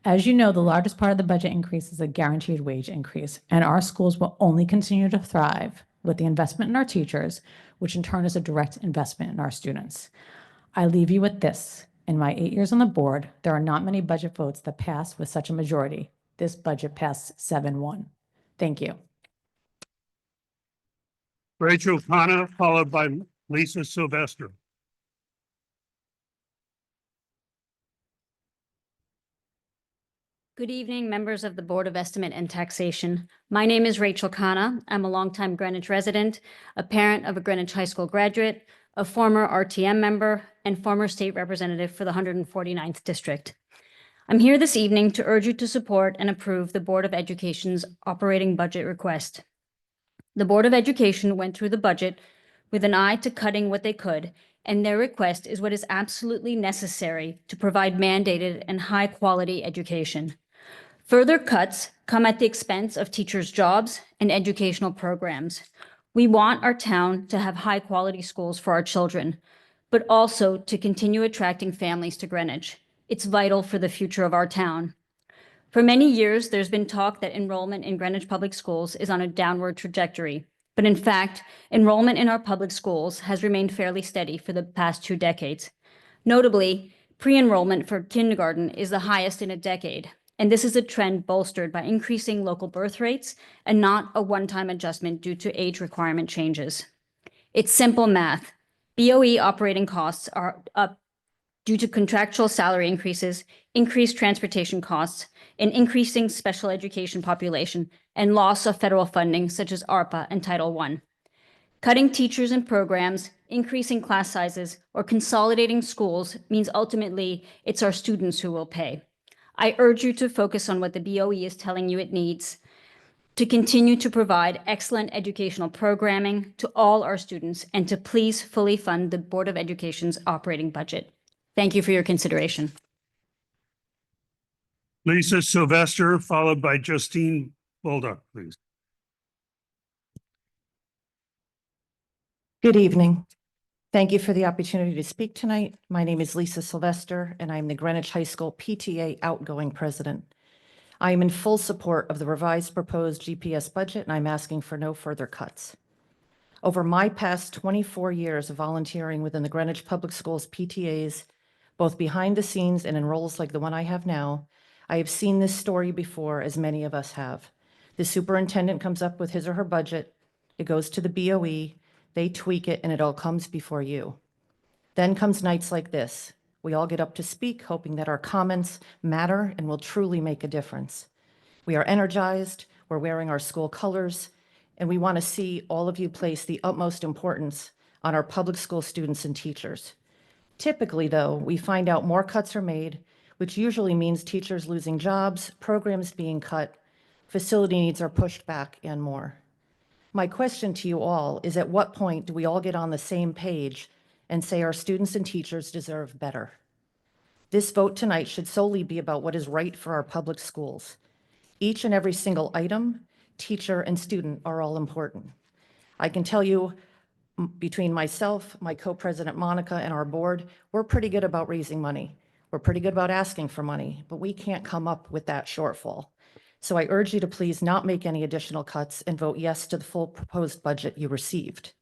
[SPEAKER 9] As you know, the largest part of the budget increase is a guaranteed wage increase, and our schools will only continue to thrive with the investment in our teachers, which in turn is a direct investment in our students. I leave you with this. In my 8 years on the board, there are not many budget votes that pass with such a majority. This budget passed 7-1. Thank you.
[SPEAKER 1] Rachel Khanna, followed by Lisa Sylvester.
[SPEAKER 10] Good evening, members of the Board of Estimate and Taxation. My name is Rachel Khanna. I'm a longtime Greenwich resident, a parent of a Greenwich High School graduate, a former RTM member, and former state representative for the 149th District. I'm here this evening to urge you to support and approve the Board of Education's operating budget request. The Board of Education went through the budget with an eye to cutting what they could, and their request is what is absolutely necessary to provide mandated and high-quality education. Further cuts come at the expense of teachers' jobs and educational programs. We want our town to have high-quality schools for our children, but also to continue attracting families to Greenwich. It's vital for the future of our town. For many years, there's been talk that enrollment in Greenwich Public Schools is on a downward trajectory. But in fact, enrollment in our public schools has remained fairly steady for the past 2 decades. Notably, pre-enrollment for kindergarten is the highest in a decade. And this is a trend bolstered by increasing local birth rates and not a one-time adjustment due to age requirement changes. It's simple math. BOE operating costs are up due to contractual salary increases, increased transportation costs, an increasing special education population, and loss of federal funding such as ARPA and Title I. Cutting teachers and programs, increasing class sizes, or consolidating schools means ultimately it's our students who will pay. I urge you to focus on what the BOE is telling you it needs to continue to provide excellent educational programming to all our students and to please fully fund the Board of Education's operating budget. Thank you for your consideration.
[SPEAKER 1] Lisa Sylvester, followed by Justine Bolduc, please.
[SPEAKER 12] Good evening. Thank you for the opportunity to speak tonight. My name is Lisa Sylvester, and I'm the Greenwich High School PTA outgoing president. I am in full support of the revised proposed GPS budget, and I'm asking for no further cuts. Over my past 24 years of volunteering within the Greenwich Public Schools PTAs, both behind the scenes and in roles like the one I have now, I have seen this story before, as many of us have. The superintendent comes up with his or her budget, it goes to the BOE, they tweak it, and it all comes before you. Then comes nights like this. We all get up to speak, hoping that our comments matter and will truly make a difference. We are energized, we're wearing our school colors, and we want to see all of you place the utmost importance on our public school students and teachers. Typically, though, we find out more cuts are made, which usually means teachers losing jobs, programs being cut, facility needs are pushed back, and more. My question to you all is, at what point do we all get on the same page and say our students and teachers deserve better? This vote tonight should solely be about what is right for our public schools. Each and every single item, teacher, and student are all important. I can tell you, between myself, my co-president Monica, and our board, we're pretty good about raising money. We're pretty good about asking for money, but we can't come up with that shortfall. So I urge you to please not make any additional cuts and vote yes to the full proposed budget you received.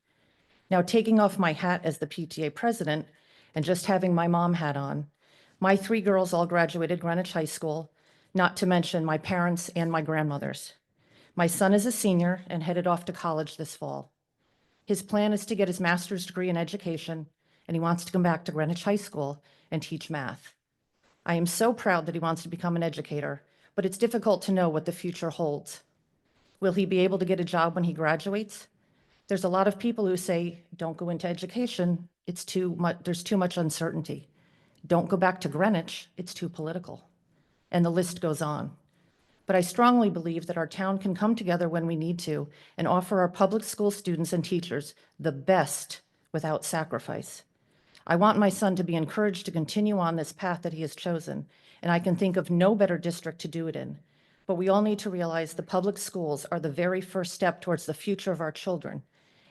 [SPEAKER 12] Now, taking off my hat as the PTA president and just having my mom hat on, my 3 girls all graduated Greenwich High School, not to mention my parents and my grandmothers. My son is a senior and headed off to college this fall. His plan is to get his master's degree in education, and he wants to come back to Greenwich High School and teach math. I am so proud that he wants to become an educator, but it's difficult to know what the future holds. Will he be able to get a job when he graduates? There's a lot of people who say, don't go into education, it's too much, there's too much uncertainty. Don't go back to Greenwich, it's too political. And the list goes on. but I strongly believe that our town can come together when we need to and offer our public school students and teachers the best without sacrifice. I want my son to be encouraged to continue on this path that he has chosen, and I can think of no better district to do it in. But we all need to realize the public schools are the very first step towards the future of our children.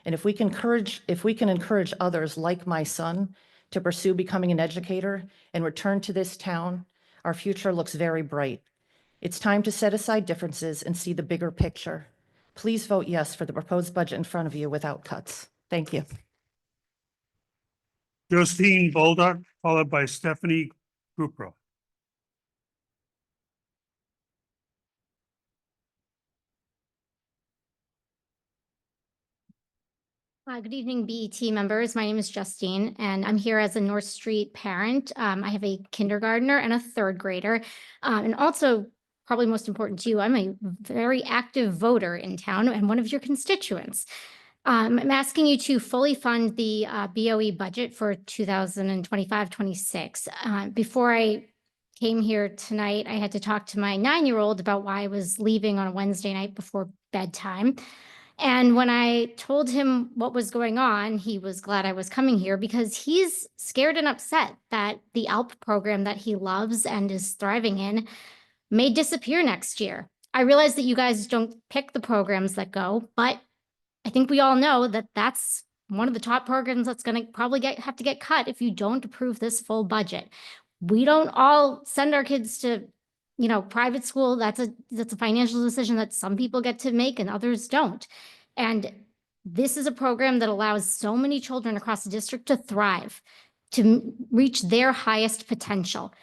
[SPEAKER 12] And if we can encourage others like my son to pursue becoming an educator and return to this town, our future looks very bright. It's time to set aside differences and see the bigger picture. Please vote yes for the proposed budget in front of you without cuts. Thank you.
[SPEAKER 1] Justine Bolduc, followed by Stephanie Kukrow.
[SPEAKER 11] Good evening, BET members. My name is Justine, and I'm here as a North Street parent. I have a kindergartner and a third grader. And also, probably most important to you, I'm a very active voter in town and one of your constituents. I'm asking you to fully fund the BOE budget for 2025-26. Before I came here tonight, I had to talk to my 9-year-old about why I was leaving on a Wednesday night before bedtime. And when I told him what was going on, he was glad I was coming here because he's scared and upset that the ALP program that he loves and is thriving in may disappear next year. I realize that you guys don't pick the programs that go, but I think we all know that that's one of the top programs that's going to probably have to get cut if you don't approve this full budget. We don't all send our kids to, private school. That's a financial decision that some people get to make and others don't. And this is a program that allows so many children across the district to thrive, to reach their highest potential.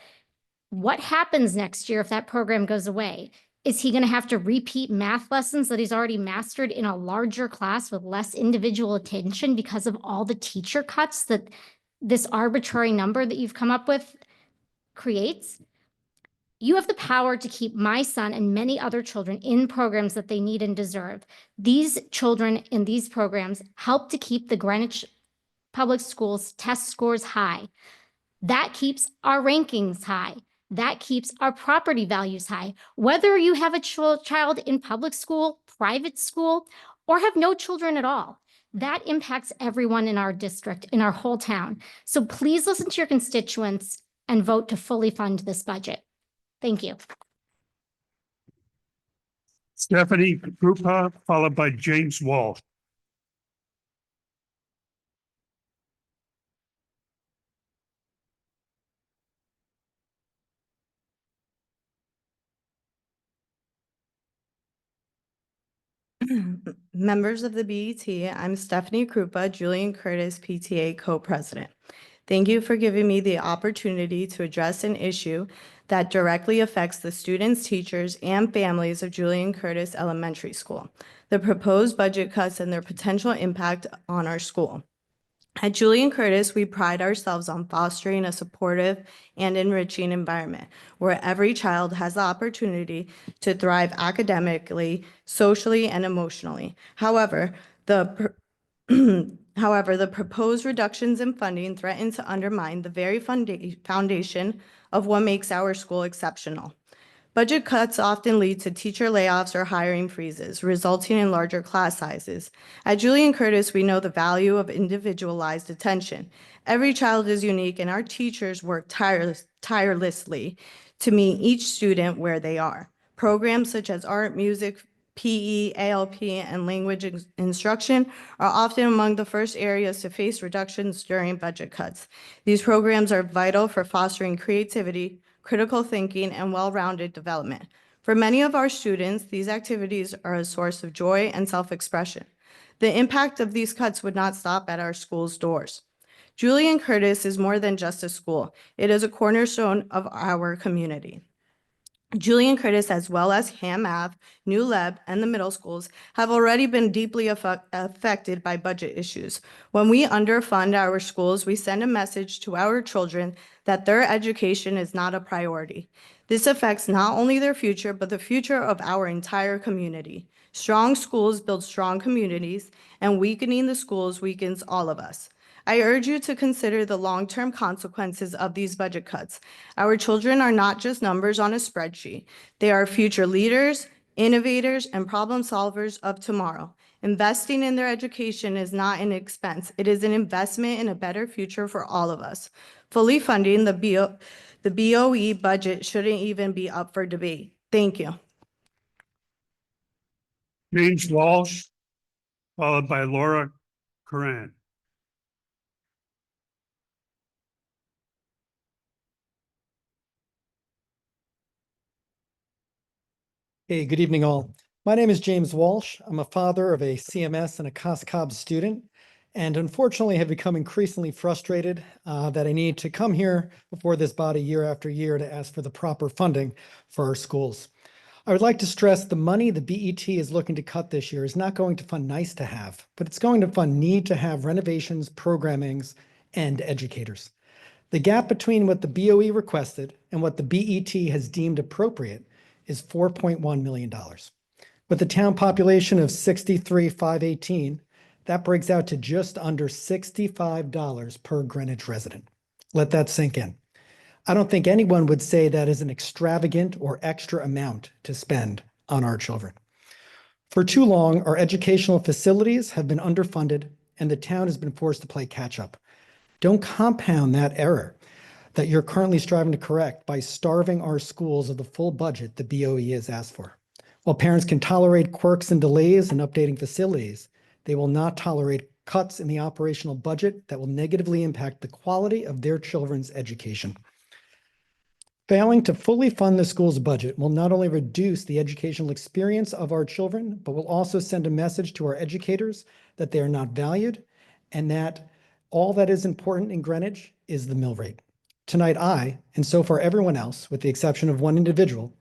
[SPEAKER 11] What happens next year if that program goes away? Is he going to have to repeat math lessons that he's already mastered in a larger class with less individual attention because of all the teacher cuts that this arbitrary number that you've come up with creates? You have the power to keep my son and many other children in programs that they need and deserve. These children in these programs help to keep the Greenwich Public Schools test scores high. That keeps our rankings high. That keeps our property values high. Whether you have a child in public school, private school, or have no children at all, that impacts everyone in our district, in our whole town. So please listen to your constituents and vote to fully fund this budget. Thank you.
[SPEAKER 1] Stephanie Kukrow, followed by James Walsh.
[SPEAKER 14] Members of the BET, I'm Stephanie Krupa, Julian Curtis PTA co-president. Thank you for giving me the opportunity to address an issue that directly affects the students, teachers, and families of Julian Curtis Elementary School, the proposed budget cuts and their potential impact on our school. At Julian Curtis, we pride ourselves on fostering a supportive and enriching environment where every child has the opportunity to thrive academically, socially, and emotionally. However, the proposed reductions in funding threaten to undermine the very foundation of what makes our school exceptional. Budget cuts often lead to teacher layoffs or hiring freezes, resulting in larger class sizes. At Julian Curtis, we know the value of individualized attention. Every child is unique, and our teachers work tirelessly to meet each student where they are. Programs such as art, music, PE, ALP, and language instruction are often among the first areas to face reductions during budget cuts. These programs are vital for fostering creativity, critical thinking, and well-rounded development. For many of our students, these activities are a source of joy and self-expression. The impact of these cuts would not stop at our school's doors. Julian Curtis is more than just a school. It is a cornerstone of our community. Julian Curtis, as well as Ham Ave, New Leb, and the middle schools, have already been deeply affected by budget issues. When we underfund our schools, we send a message to our children that their education is not a priority. This affects not only their future, but the future of our entire community. Strong schools build strong communities, and weakening the schools weakens all of us. I urge you to consider the long-term consequences of these budget cuts. Our children are not just numbers on a spreadsheet. They are future leaders, innovators, and problem solvers of tomorrow. Investing in their education is not an expense. It is an investment in a better future for all of us. Fully funding the BOE budget shouldn't even be up for debate. Thank you.
[SPEAKER 1] James Walsh, followed by Laura Coran.
[SPEAKER 15] Hey, good evening all. My name is James Walsh. I'm a father of a CMS and a COSCOB student, and unfortunately have become increasingly frustrated that I need to come here before this body year after year to ask for the proper funding for our schools. I would like to stress the money the BET is looking to cut this year is not going to fund nice to have, but it's going to fund need to have renovations, programmings, and educators. The gap between what the BOE requested and what the BET has deemed appropriate is $4.1 million. With a town population of 63,518, that breaks out to just under $65 per Greenwich resident. Let that sink in. I don't think anyone would say that is an extravagant or extra amount to spend on our children. For too long, our educational facilities have been underfunded and the town has been forced to play catch up. Don't compound that error that you're currently striving to correct by starving our schools of the full budget the BOE has asked for. While parents can tolerate quirks and delays in updating facilities, they will not tolerate cuts in the operational budget that will negatively impact the quality of their children's education. Failing to fully fund the school's budget will not only reduce the educational experience of our children, but will also send a message to our educators that they are not valued and that all that is important in Greenwich is the mill rate. Tonight, I, and so far everyone else, with the exception of one individual,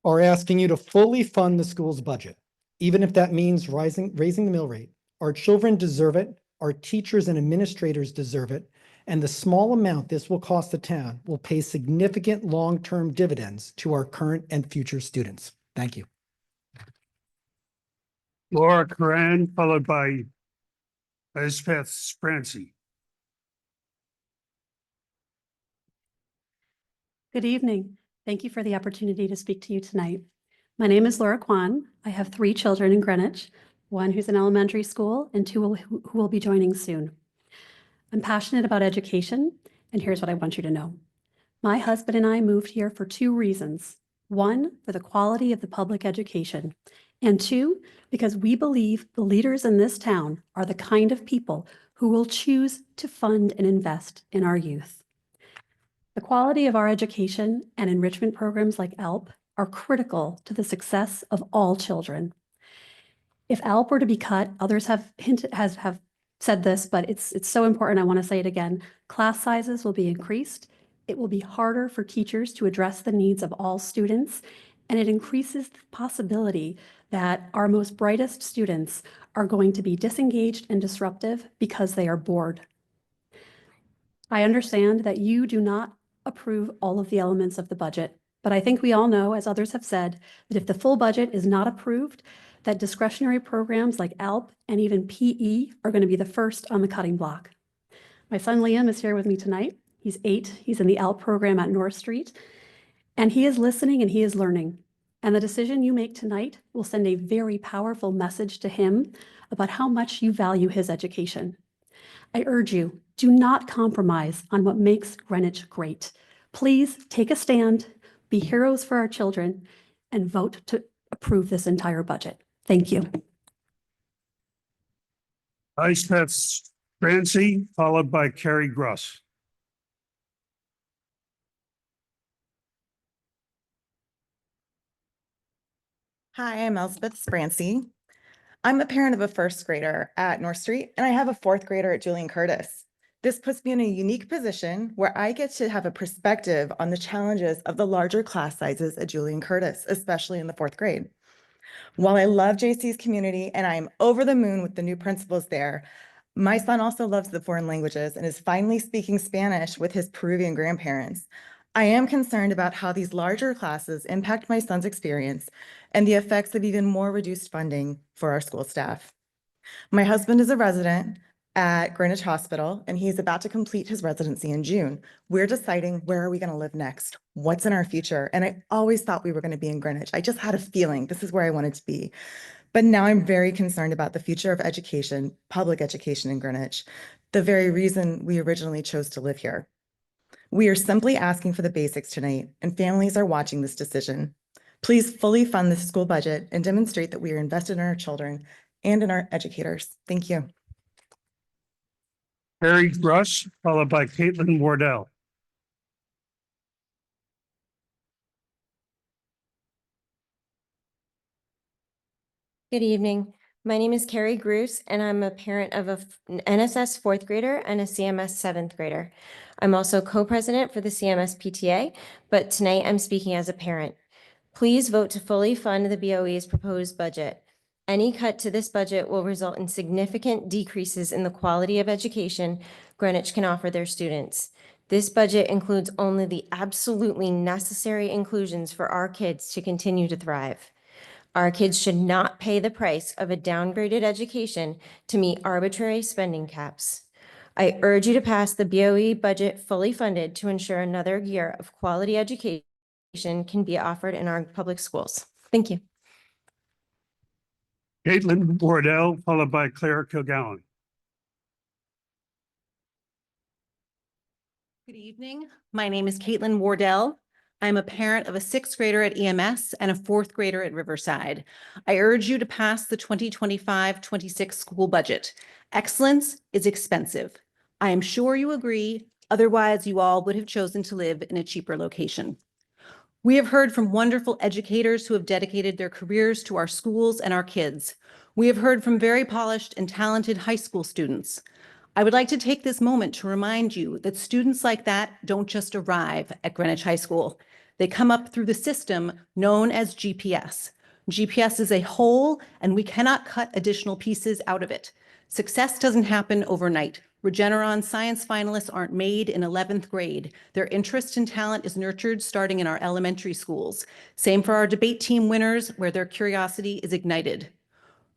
[SPEAKER 15] are asking you to fully fund the school's budget, even if that means raising the mill rate. Our children deserve it, our teachers and administrators deserve it, and the small amount this will cost the town will pay significant long-term dividends to our current and future students. Thank you.
[SPEAKER 1] Laura Coran, followed by Elspeth Spransky.
[SPEAKER 16] Good evening. Thank you for the opportunity to speak to you tonight. My name is Laura Kwan. I have 3 children in Greenwich, one who's in elementary school and 2 who will be joining soon. I'm passionate about education, and here's what I want you to know. My husband and I moved here for 2 reasons. 1, for the quality of the public education, and 2, because we believe the leaders in this town are the kind of people who will choose to fund and invest in our youth. The quality of our education and enrichment programs like ALP are critical to the success of all children. If ALP were to be cut, others have said this, but it's so important, I want to say it again. Class sizes will be increased. It will be harder for teachers to address the needs of all students, and it increases the possibility that our most brightest students are going to be disengaged and disruptive because they are bored. I understand that you do not approve all of the elements of the budget, but I think we all know, as others have said, that if the full budget is not approved, that discretionary programs like ALP and even PE are going to be the first on the cutting block. My son Liam is here with me tonight. He's 8. He's in the ALP program at North Street, and he is listening and he is learning. And the decision you make tonight will send a very powerful message to him about how much you value his education. I urge you, do not compromise on what makes Greenwich great. Please take a stand, be heroes for our children, and vote to approve this entire budget. Thank you.
[SPEAKER 1] Elspeth Spransky, followed by Carrie Gruss.
[SPEAKER 23] Hi, I'm Elspeth Spransky. I'm a parent of a 1st grader at North Street, and I have a 4th grader at Julian Curtis. This puts me in a unique position where I get to have a perspective on the challenges of the larger class sizes at Julian Curtis, especially in the 4th grade. While I love JC's community and I'm over the moon with the new principals there, my son also loves the foreign languages and is finally speaking Spanish with his Peruvian grandparents. I am concerned about how these larger classes impact my son's experience and the effects of even more reduced funding for our school staff. My husband is a resident at Greenwich Hospital, and he's about to complete his residency in June. We're deciding, where are we going to live next? What's in our future? And I always thought we were going to be in Greenwich. I just had a feeling this is where I wanted to be. But now I'm very concerned about the future of education, public education in Greenwich, the very reason we originally chose to live here. We are simply asking for the basics tonight, and families are watching this decision. Please fully fund the school budget and demonstrate that we are invested in our children and in our educators. Thank you.
[SPEAKER 1] Harry Rush, followed by Caitlin Wardell.
[SPEAKER 2] Good evening. My name is Carrie Gruce, and I'm a parent of an NSS fourth grader and a CMS seventh grader. I'm also co-president for the CMS PTA, but tonight I'm speaking as a parent. Please vote to fully fund the BOE's proposed budget. Any cut to this budget will result in significant decreases in the quality of education Greenwich can offer their students. This budget includes only the absolutely necessary inclusions for our kids to continue to thrive. Our kids should not pay the price of a downgraded education to meet arbitrary spending caps. I urge you to pass the BOE budget fully funded to ensure another year of quality education can be offered in our public schools. Thank you.
[SPEAKER 1] Caitlin Wardell, followed by Claire Kilgallen.
[SPEAKER 12] Good evening. My name is Caitlin Wardell. I'm a parent of a sixth grader at EMS and a fourth grader at Riverside. I urge you to pass the 2025-26 school budget. Excellence is expensive. I am sure you agree, otherwise you all would have chosen to live in a cheaper location. We have heard from wonderful educators who have dedicated their careers to our schools and our kids. We have heard from very polished and talented high school students. I would like to take this moment to remind you that students like that don't just arrive at Greenwich High School. They come up through the system known as GPS. GPS is a whole, and we cannot cut additional pieces out of it. Success doesn't happen overnight. Regeneron science finalists aren't made in 11th grade. Their interest and talent is nurtured starting in our elementary schools. Same for our debate team winners, where their curiosity is ignited.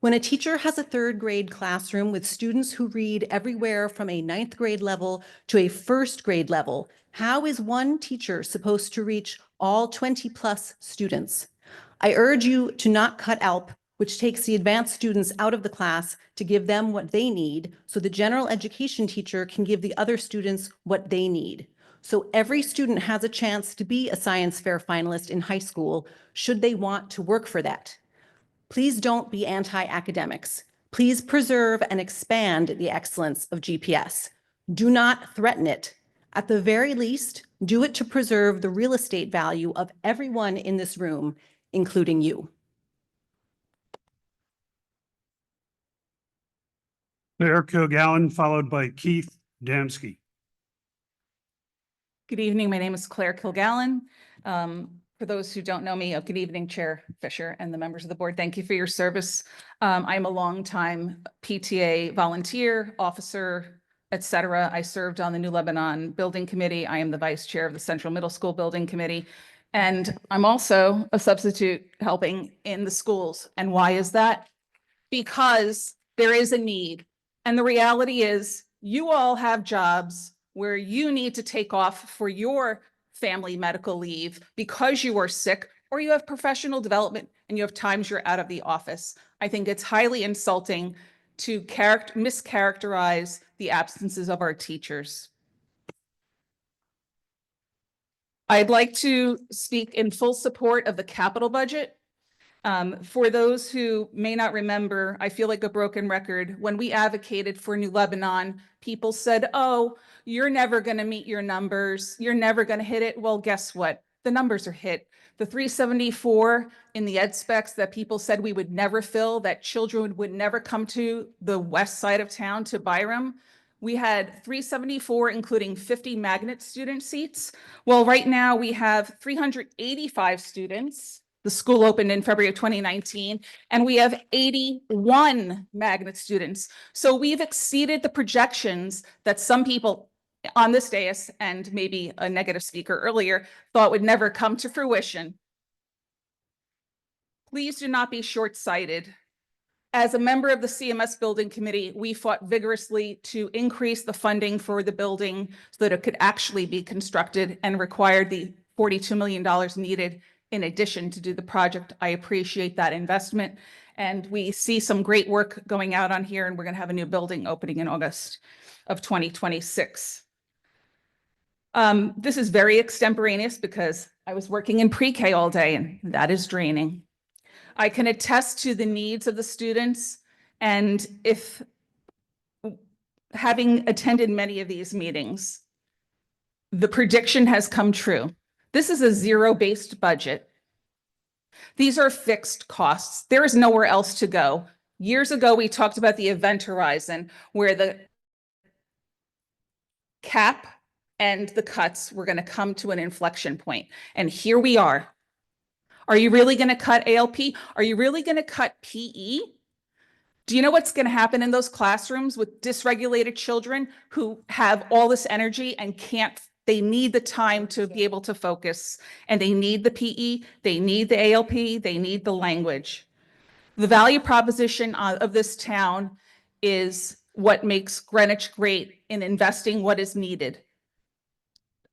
[SPEAKER 12] When a teacher has a third grade classroom with students who read everywhere from a 9th grade level to a 1st grade level, how is one teacher supposed to reach all 20+ students? I urge you to not cut ALP, which takes the advanced students out of the class to give them what they need, so the general education teacher can give the other students what they need. So every student has a chance to be a science fair finalist in high school, should they want to work for that. Please don't be anti-academics. Please preserve and expand the excellence of GPS. Do not threaten it. At the very least, do it to preserve the real estate value of everyone in this room, including you.
[SPEAKER 1] Claire Kilgallen, followed by Keith Damsky.
[SPEAKER 13] Good evening. My name is Claire Kilgallen. For those who don't know me, good evening, Chair Fisher and the members of the board. Thank you for your service. I'm a longtime PTA volunteer, officer, etc. I served on the New Lebanon Building Committee. I am the vice chair of the Central Middle School Building Committee. And I'm also a substitute helping in the schools. And why is that? Because there is a need. And the reality is you all have jobs where you need to take off for your family medical leave because you are sick or you have professional development and you have times you're out of the office. I think it's highly insulting to mischaracterize the absences of our teachers. I'd like to speak in full support of the capital budget. For those who may not remember, I feel like a broken record. When we advocated for New Lebanon, people said, oh, you're never going to meet your numbers. You're never going to hit it. Well, guess what? The numbers are hit. The 374 in the ed specs that people said we would never fill, that children would never come to the west side of town to Byram. We had 374, including 50 magnet student seats. Well, right now we have 385 students. The school opened in February of 2019, and we have 81 magnet students. So we've exceeded the projections that some people on this dais, and maybe a negative speaker earlier, thought would never come to fruition. Please do not be short-sighted. As a member of the CMS Building Committee, we fought vigorously to increase the funding for the building so that it could actually be constructed and required the $42 million needed in addition to do the project. I appreciate that investment. And we see some great work going out on here, and we're going to have a new building opening in August of 2026. This is very extemporaneous because I was working in pre-K all day, and that is draining. I can attest to the needs of the students, and if having attended many of these meetings, the prediction has come true. This is a zero-based budget. These are fixed costs. There is nowhere else to go. Years ago, we talked about the event horizon, where the cap and the cuts were going to come to an inflection point. And here we are. Are you really going to cut ALP? Are you really going to cut PE? Do you know what's going to happen in those classrooms with dysregulated children who have all this energy and they need the time to be able to focus, and they need the PE, they need the ALP, they need the language. The value proposition of this town is what makes Greenwich great in investing what is needed.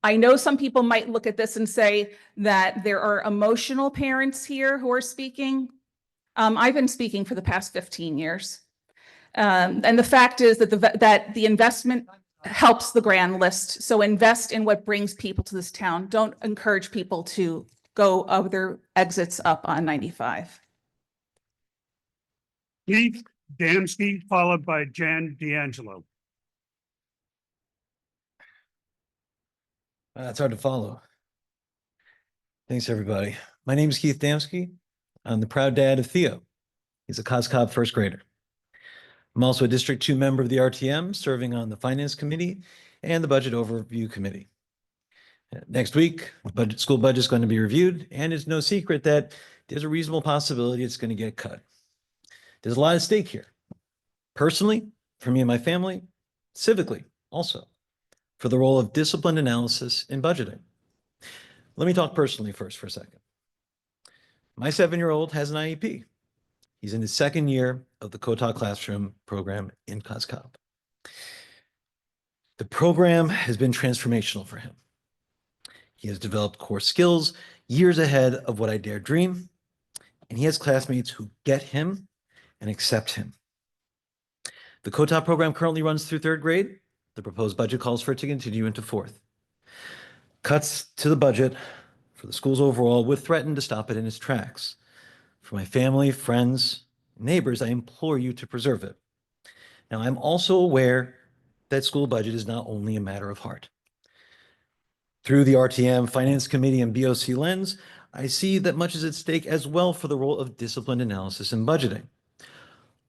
[SPEAKER 13] I know some people might look at this and say that there are emotional parents here who are speaking. I've been speaking for the past 15 years. And the fact is that the investment helps the grand list. So invest in what brings people to this town. Don't encourage people to go other exits up on 95.
[SPEAKER 1] Keith Damsky, followed by Jan D'Angelo.
[SPEAKER 18] It's hard to follow. Thanks, everybody. My name is Keith Damsky. I'm the proud dad of Theo. He's a COSCOB first grader. I'm also a District 2 member of the RTM, serving on the Finance Committee and the Budget Overview Committee. Next week, the school budget is going to be reviewed, and it's no secret that there's a reasonable possibility it's going to get cut. There's a lot at stake here. Personally, for me and my family, civically also, for the role of disciplined analysis in budgeting. Let me talk personally first for a second. My 7-year-old has an IEP. He's in his second year of the Kotak Classroom program in COSCOB. The program has been transformational for him. He has developed core skills years ahead of what I dare dream, and he has classmates who get him and accept him. The Kotak program currently runs through 3rd grade. The proposed budget calls for it to continue into 4th. Cuts to the budget for the schools overall would threaten to stop it in its tracks. For my family, friends, neighbors, I implore you to preserve it. Now, I'm also aware that school budget is not only a matter of heart. Through the RTM, Finance Committee, and BOC lens, I see that much is at stake as well for the role of disciplined analysis in budgeting.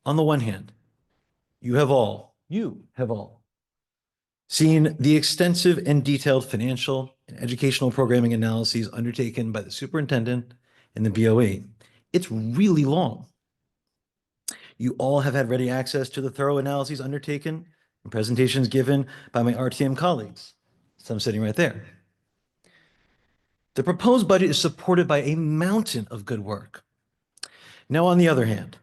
[SPEAKER 18] On the one hand, you have all seen the extensive and detailed financial and educational programming analyses undertaken by the superintendent and the BOE. It's really long. You all have had ready access to the thorough analyses undertaken and presentations given by my RTM colleagues, some sitting right there. The proposed budget is supported by a mountain of good work. Now, on the other hand,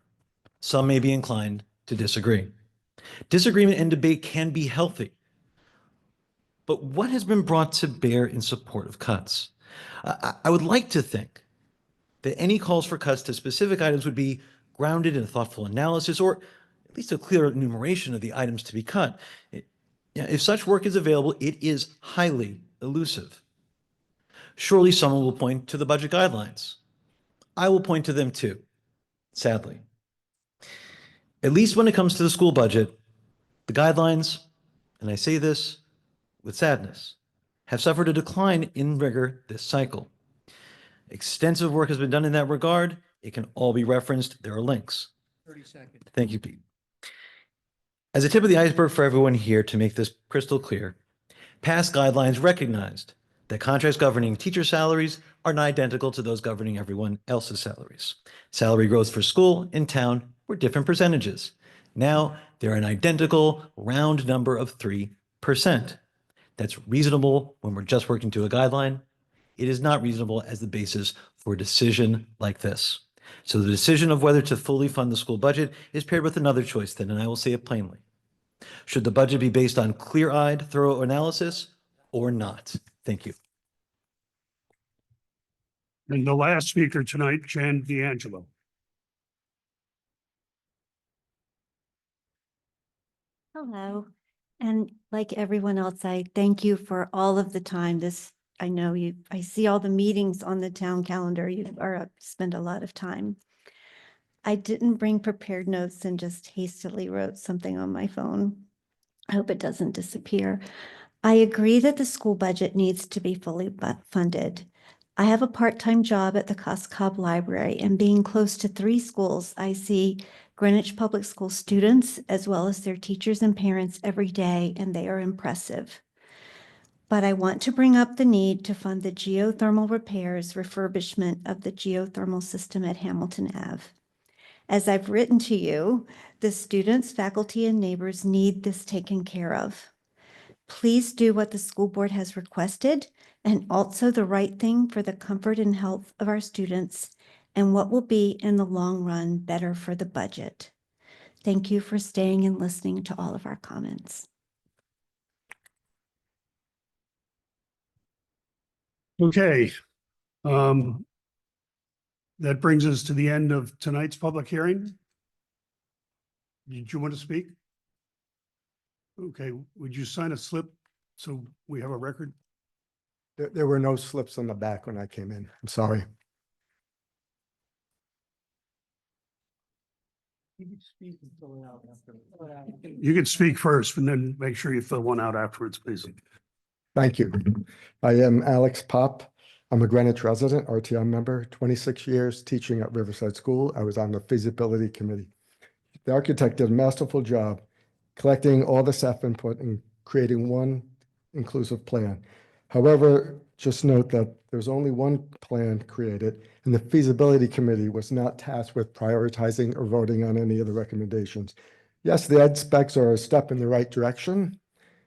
[SPEAKER 18] some may be inclined to disagree. Disagreement and debate can be healthy. But what has been brought to bear in support of cuts? I would like to think that any calls for cuts to specific items would be grounded in a thoughtful analysis, or at least a clear enumeration of the items to be cut. If such work is available, it is highly elusive. Surely someone will point to the budget guidelines. I will point to them too, sadly. At least when it comes to the school budget, the guidelines, and I say this with sadness, have suffered a decline in rigor this cycle. Extensive work has been done in that regard. It can all be referenced. There are links.
[SPEAKER 1] 30 seconds.
[SPEAKER 18] Thank you, Pete. As a tip of the iceberg for everyone here, to make this crystal clear, past guidelines recognized that contracts governing teacher salaries are not identical to those governing everyone else's salaries. Salary growth for school in town were different percentages. Now they're an identical round number of 3%. That's reasonable when we're just working to a guideline. It is not reasonable as the basis for a decision like this. So the decision of whether to fully fund the school budget is paired with another choice then, and I will say it plainly. Should the budget be based on clear-eyed, thorough analysis or not? Thank you.
[SPEAKER 1] And the last speaker tonight, Jan D'Angelo.
[SPEAKER 17] Hello. And like everyone else, I thank you for all of the time. I know I see all the meetings on the town calendar. Spend a lot of time. I didn't bring prepared notes and just hastily wrote something on my phone. I hope it doesn't disappear. I agree that the school budget needs to be fully funded. I have a part-time job at the Cobb Library, and being close to 3 schools, I see Greenwich Public School students as well as their teachers and parents every day, and they are impressive. But I want to bring up the need to fund the geothermal repairs refurbishment of the geothermal system at Hamilton Ave. As I've written to you, the students, faculty, and neighbors need this taken care of. Please do what the school board has requested and also the right thing for the comfort and health of our students and what will be in the long run better for the budget. Thank you for staying and listening to all of our comments.
[SPEAKER 1] Okay. That brings us to the end of tonight's public hearing. Did you want to speak? Okay, would you sign a slip so we have a record?
[SPEAKER 19] There were no slips on the back when I came in. I'm sorry.
[SPEAKER 1] You can speak first and then make sure you fill one out afterwards, please.
[SPEAKER 19] Thank you. I am Alex Pop. I'm a Greenwich resident, RTM member, 26 years teaching at Riverside School. I was on the feasibility committee. The architect did a masterful job collecting all the staff input and creating one inclusive plan. However, just note that there's only one plan created, and the feasibility committee was not tasked with prioritizing or voting on any of the recommendations. Yes, the ed specs are a step in the right direction,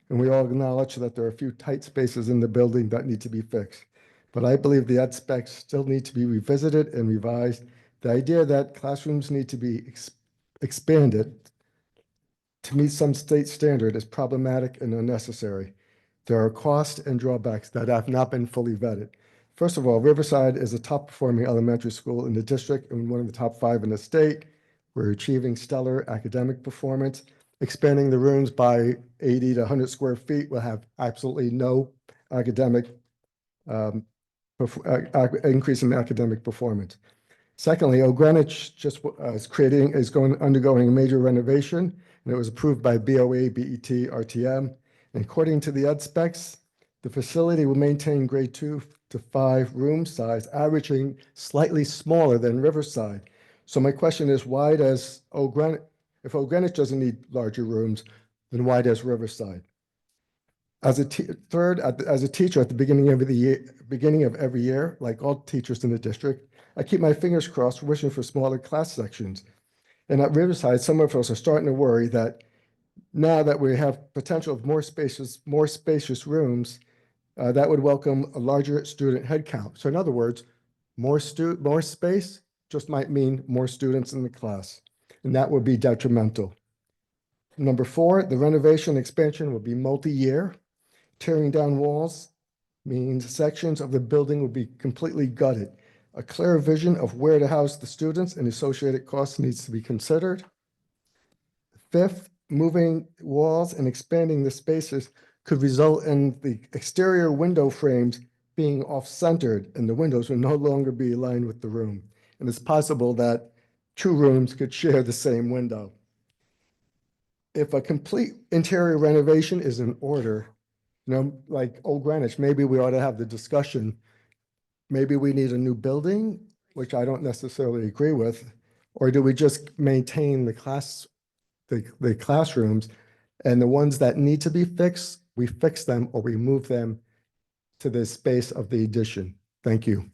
[SPEAKER 19] and we all acknowledge that there are a few tight spaces in the building that need to be fixed. But I believe the ed specs still need to be revisited and revised. The idea that classrooms need to be expanded to meet some state standard is problematic and unnecessary. There are costs and drawbacks that have not been fully vetted. First of all, Riverside is a top-performing elementary school in the district and one of the top 5 in the state. We're achieving stellar academic performance. Expanding the rooms by 80 to 100 square feet will have absolutely no academic increase in academic performance. Secondly, Greenwich just is undergoing a major renovation, and it was approved by BOE, BET, RTM. And according to the ed specs, the facility will maintain grade 2 to 5 room size, averaging slightly smaller than Riverside. So my question is, why does if Greenwich doesn't need larger rooms, then why does Riverside? As a teacher at the beginning of every year, like all teachers in the district, I keep my fingers crossed, wishing for smaller class sections. And at Riverside, some of us are starting to worry that now that we have potential of more spacious rooms, that would welcome a larger student headcount. So in other words, more space just might mean more students in the class, and that would be detrimental. Number 4, the renovation expansion will be multi-year. Tearing down walls means sections of the building will be completely gutted. A clear vision of where to house the students and associated costs needs to be considered. 5th, moving walls and expanding the spaces could result in the exterior window frames being off-centered, and the windows will no longer be aligned with the room. And it's possible that 2 rooms could share the same window. If a complete interior renovation is in order, like Old Greenwich, maybe we ought to have the discussion. Maybe we need a new building, which I don't necessarily agree with, or do we just maintain the classrooms, and the ones that need to be fixed, we fix them or we move them to the space of the addition. Thank you.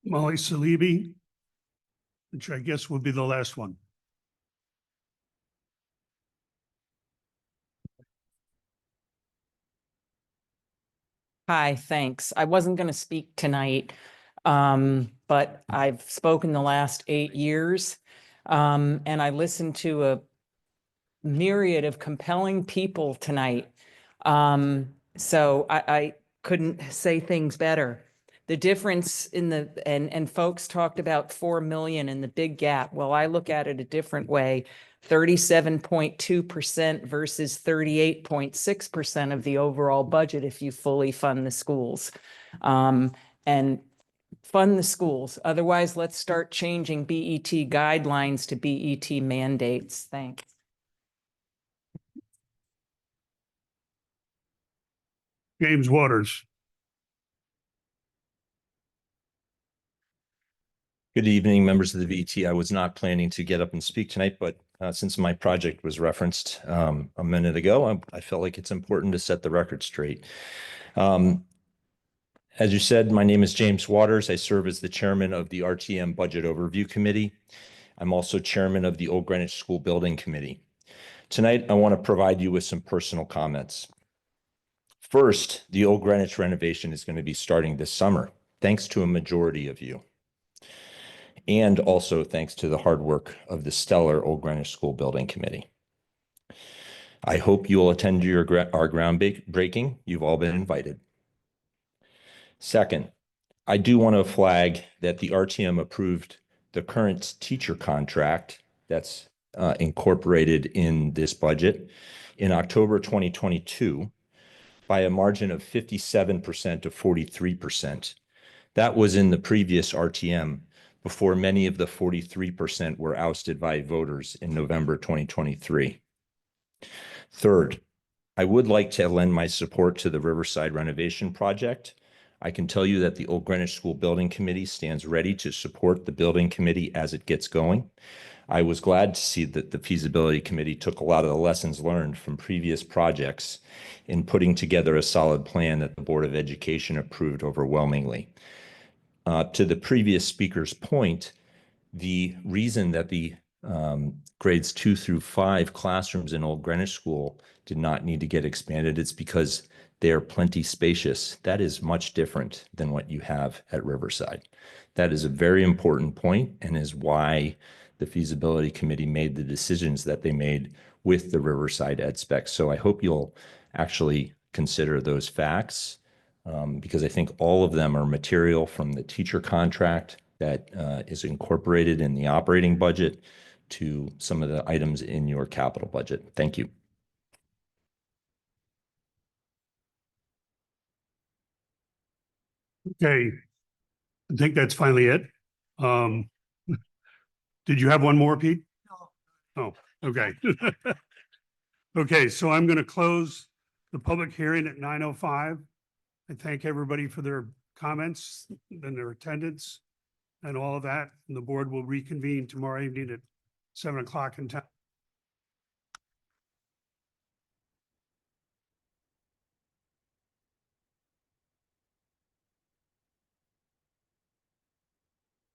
[SPEAKER 1] Molly Salibi, which I guess will be the last one.
[SPEAKER 20] Hi, thanks. I wasn't going to speak tonight, but I've spoken the last 8 years. And I listened to a myriad of compelling people tonight. So I couldn't say things better. The difference in and folks talked about 4 million and the big gap. Well, I look at it a different way. 37.2% versus 38.6% of the overall budget if you fully fund the schools. And fund the schools. Otherwise, let's start changing BET guidelines to BET mandates. Thanks.
[SPEAKER 1] James Waters.
[SPEAKER 21] Good evening, members of the VT. I was not planning to get up and speak tonight, but since my project was referenced a minute ago, I felt like it's important to set the record straight. As you said, my name is James Waters. I serve as the chairman of the RTM Budget Overview Committee. I'm also chairman of the Old Greenwich School Building Committee. Tonight, I want to provide you with some personal comments. First, the Old Greenwich renovation is going to be starting this summer, thanks to a majority of you. And also thanks to the hard work of the stellar Old Greenwich School Building Committee. I hope you will attend our groundbreaking. You've all been invited. Second, I do want to flag that the RTM approved the current teacher contract that's incorporated in this budget in October 2022 by a margin of 57% to 43%. That was in the previous RTM before many of the 43% were ousted by voters in November 2023. Third, I would like to lend my support to the Riverside renovation project. I can tell you that the Old Greenwich School Building Committee stands ready to support the building committee as it gets going. I was glad to see that the feasibility committee took a lot of the lessons learned from previous projects in putting together a solid plan that the Board of Education approved overwhelmingly. To the previous speaker's point, the reason that the grades 2 through 5 classrooms in Old Greenwich School did not need to get expanded, it's because they are plenty spacious. That is much different than what you have at Riverside. That is a very important point and is why the feasibility committee made the decisions that they made with the Riverside ed specs. So I hope you'll actually consider those facts because I think all of them are material from the teacher contract that is incorporated in the operating budget to some of the items in your capital budget. Thank you.
[SPEAKER 1] Okay, I think that's finally it. Did you have one more, Pete? No. Oh, okay. Okay, so I'm going to close the public hearing at 9:05. I thank everybody for their comments and their attendance and all of that. And the board will reconvene tomorrow evening at 7 o'clock in town.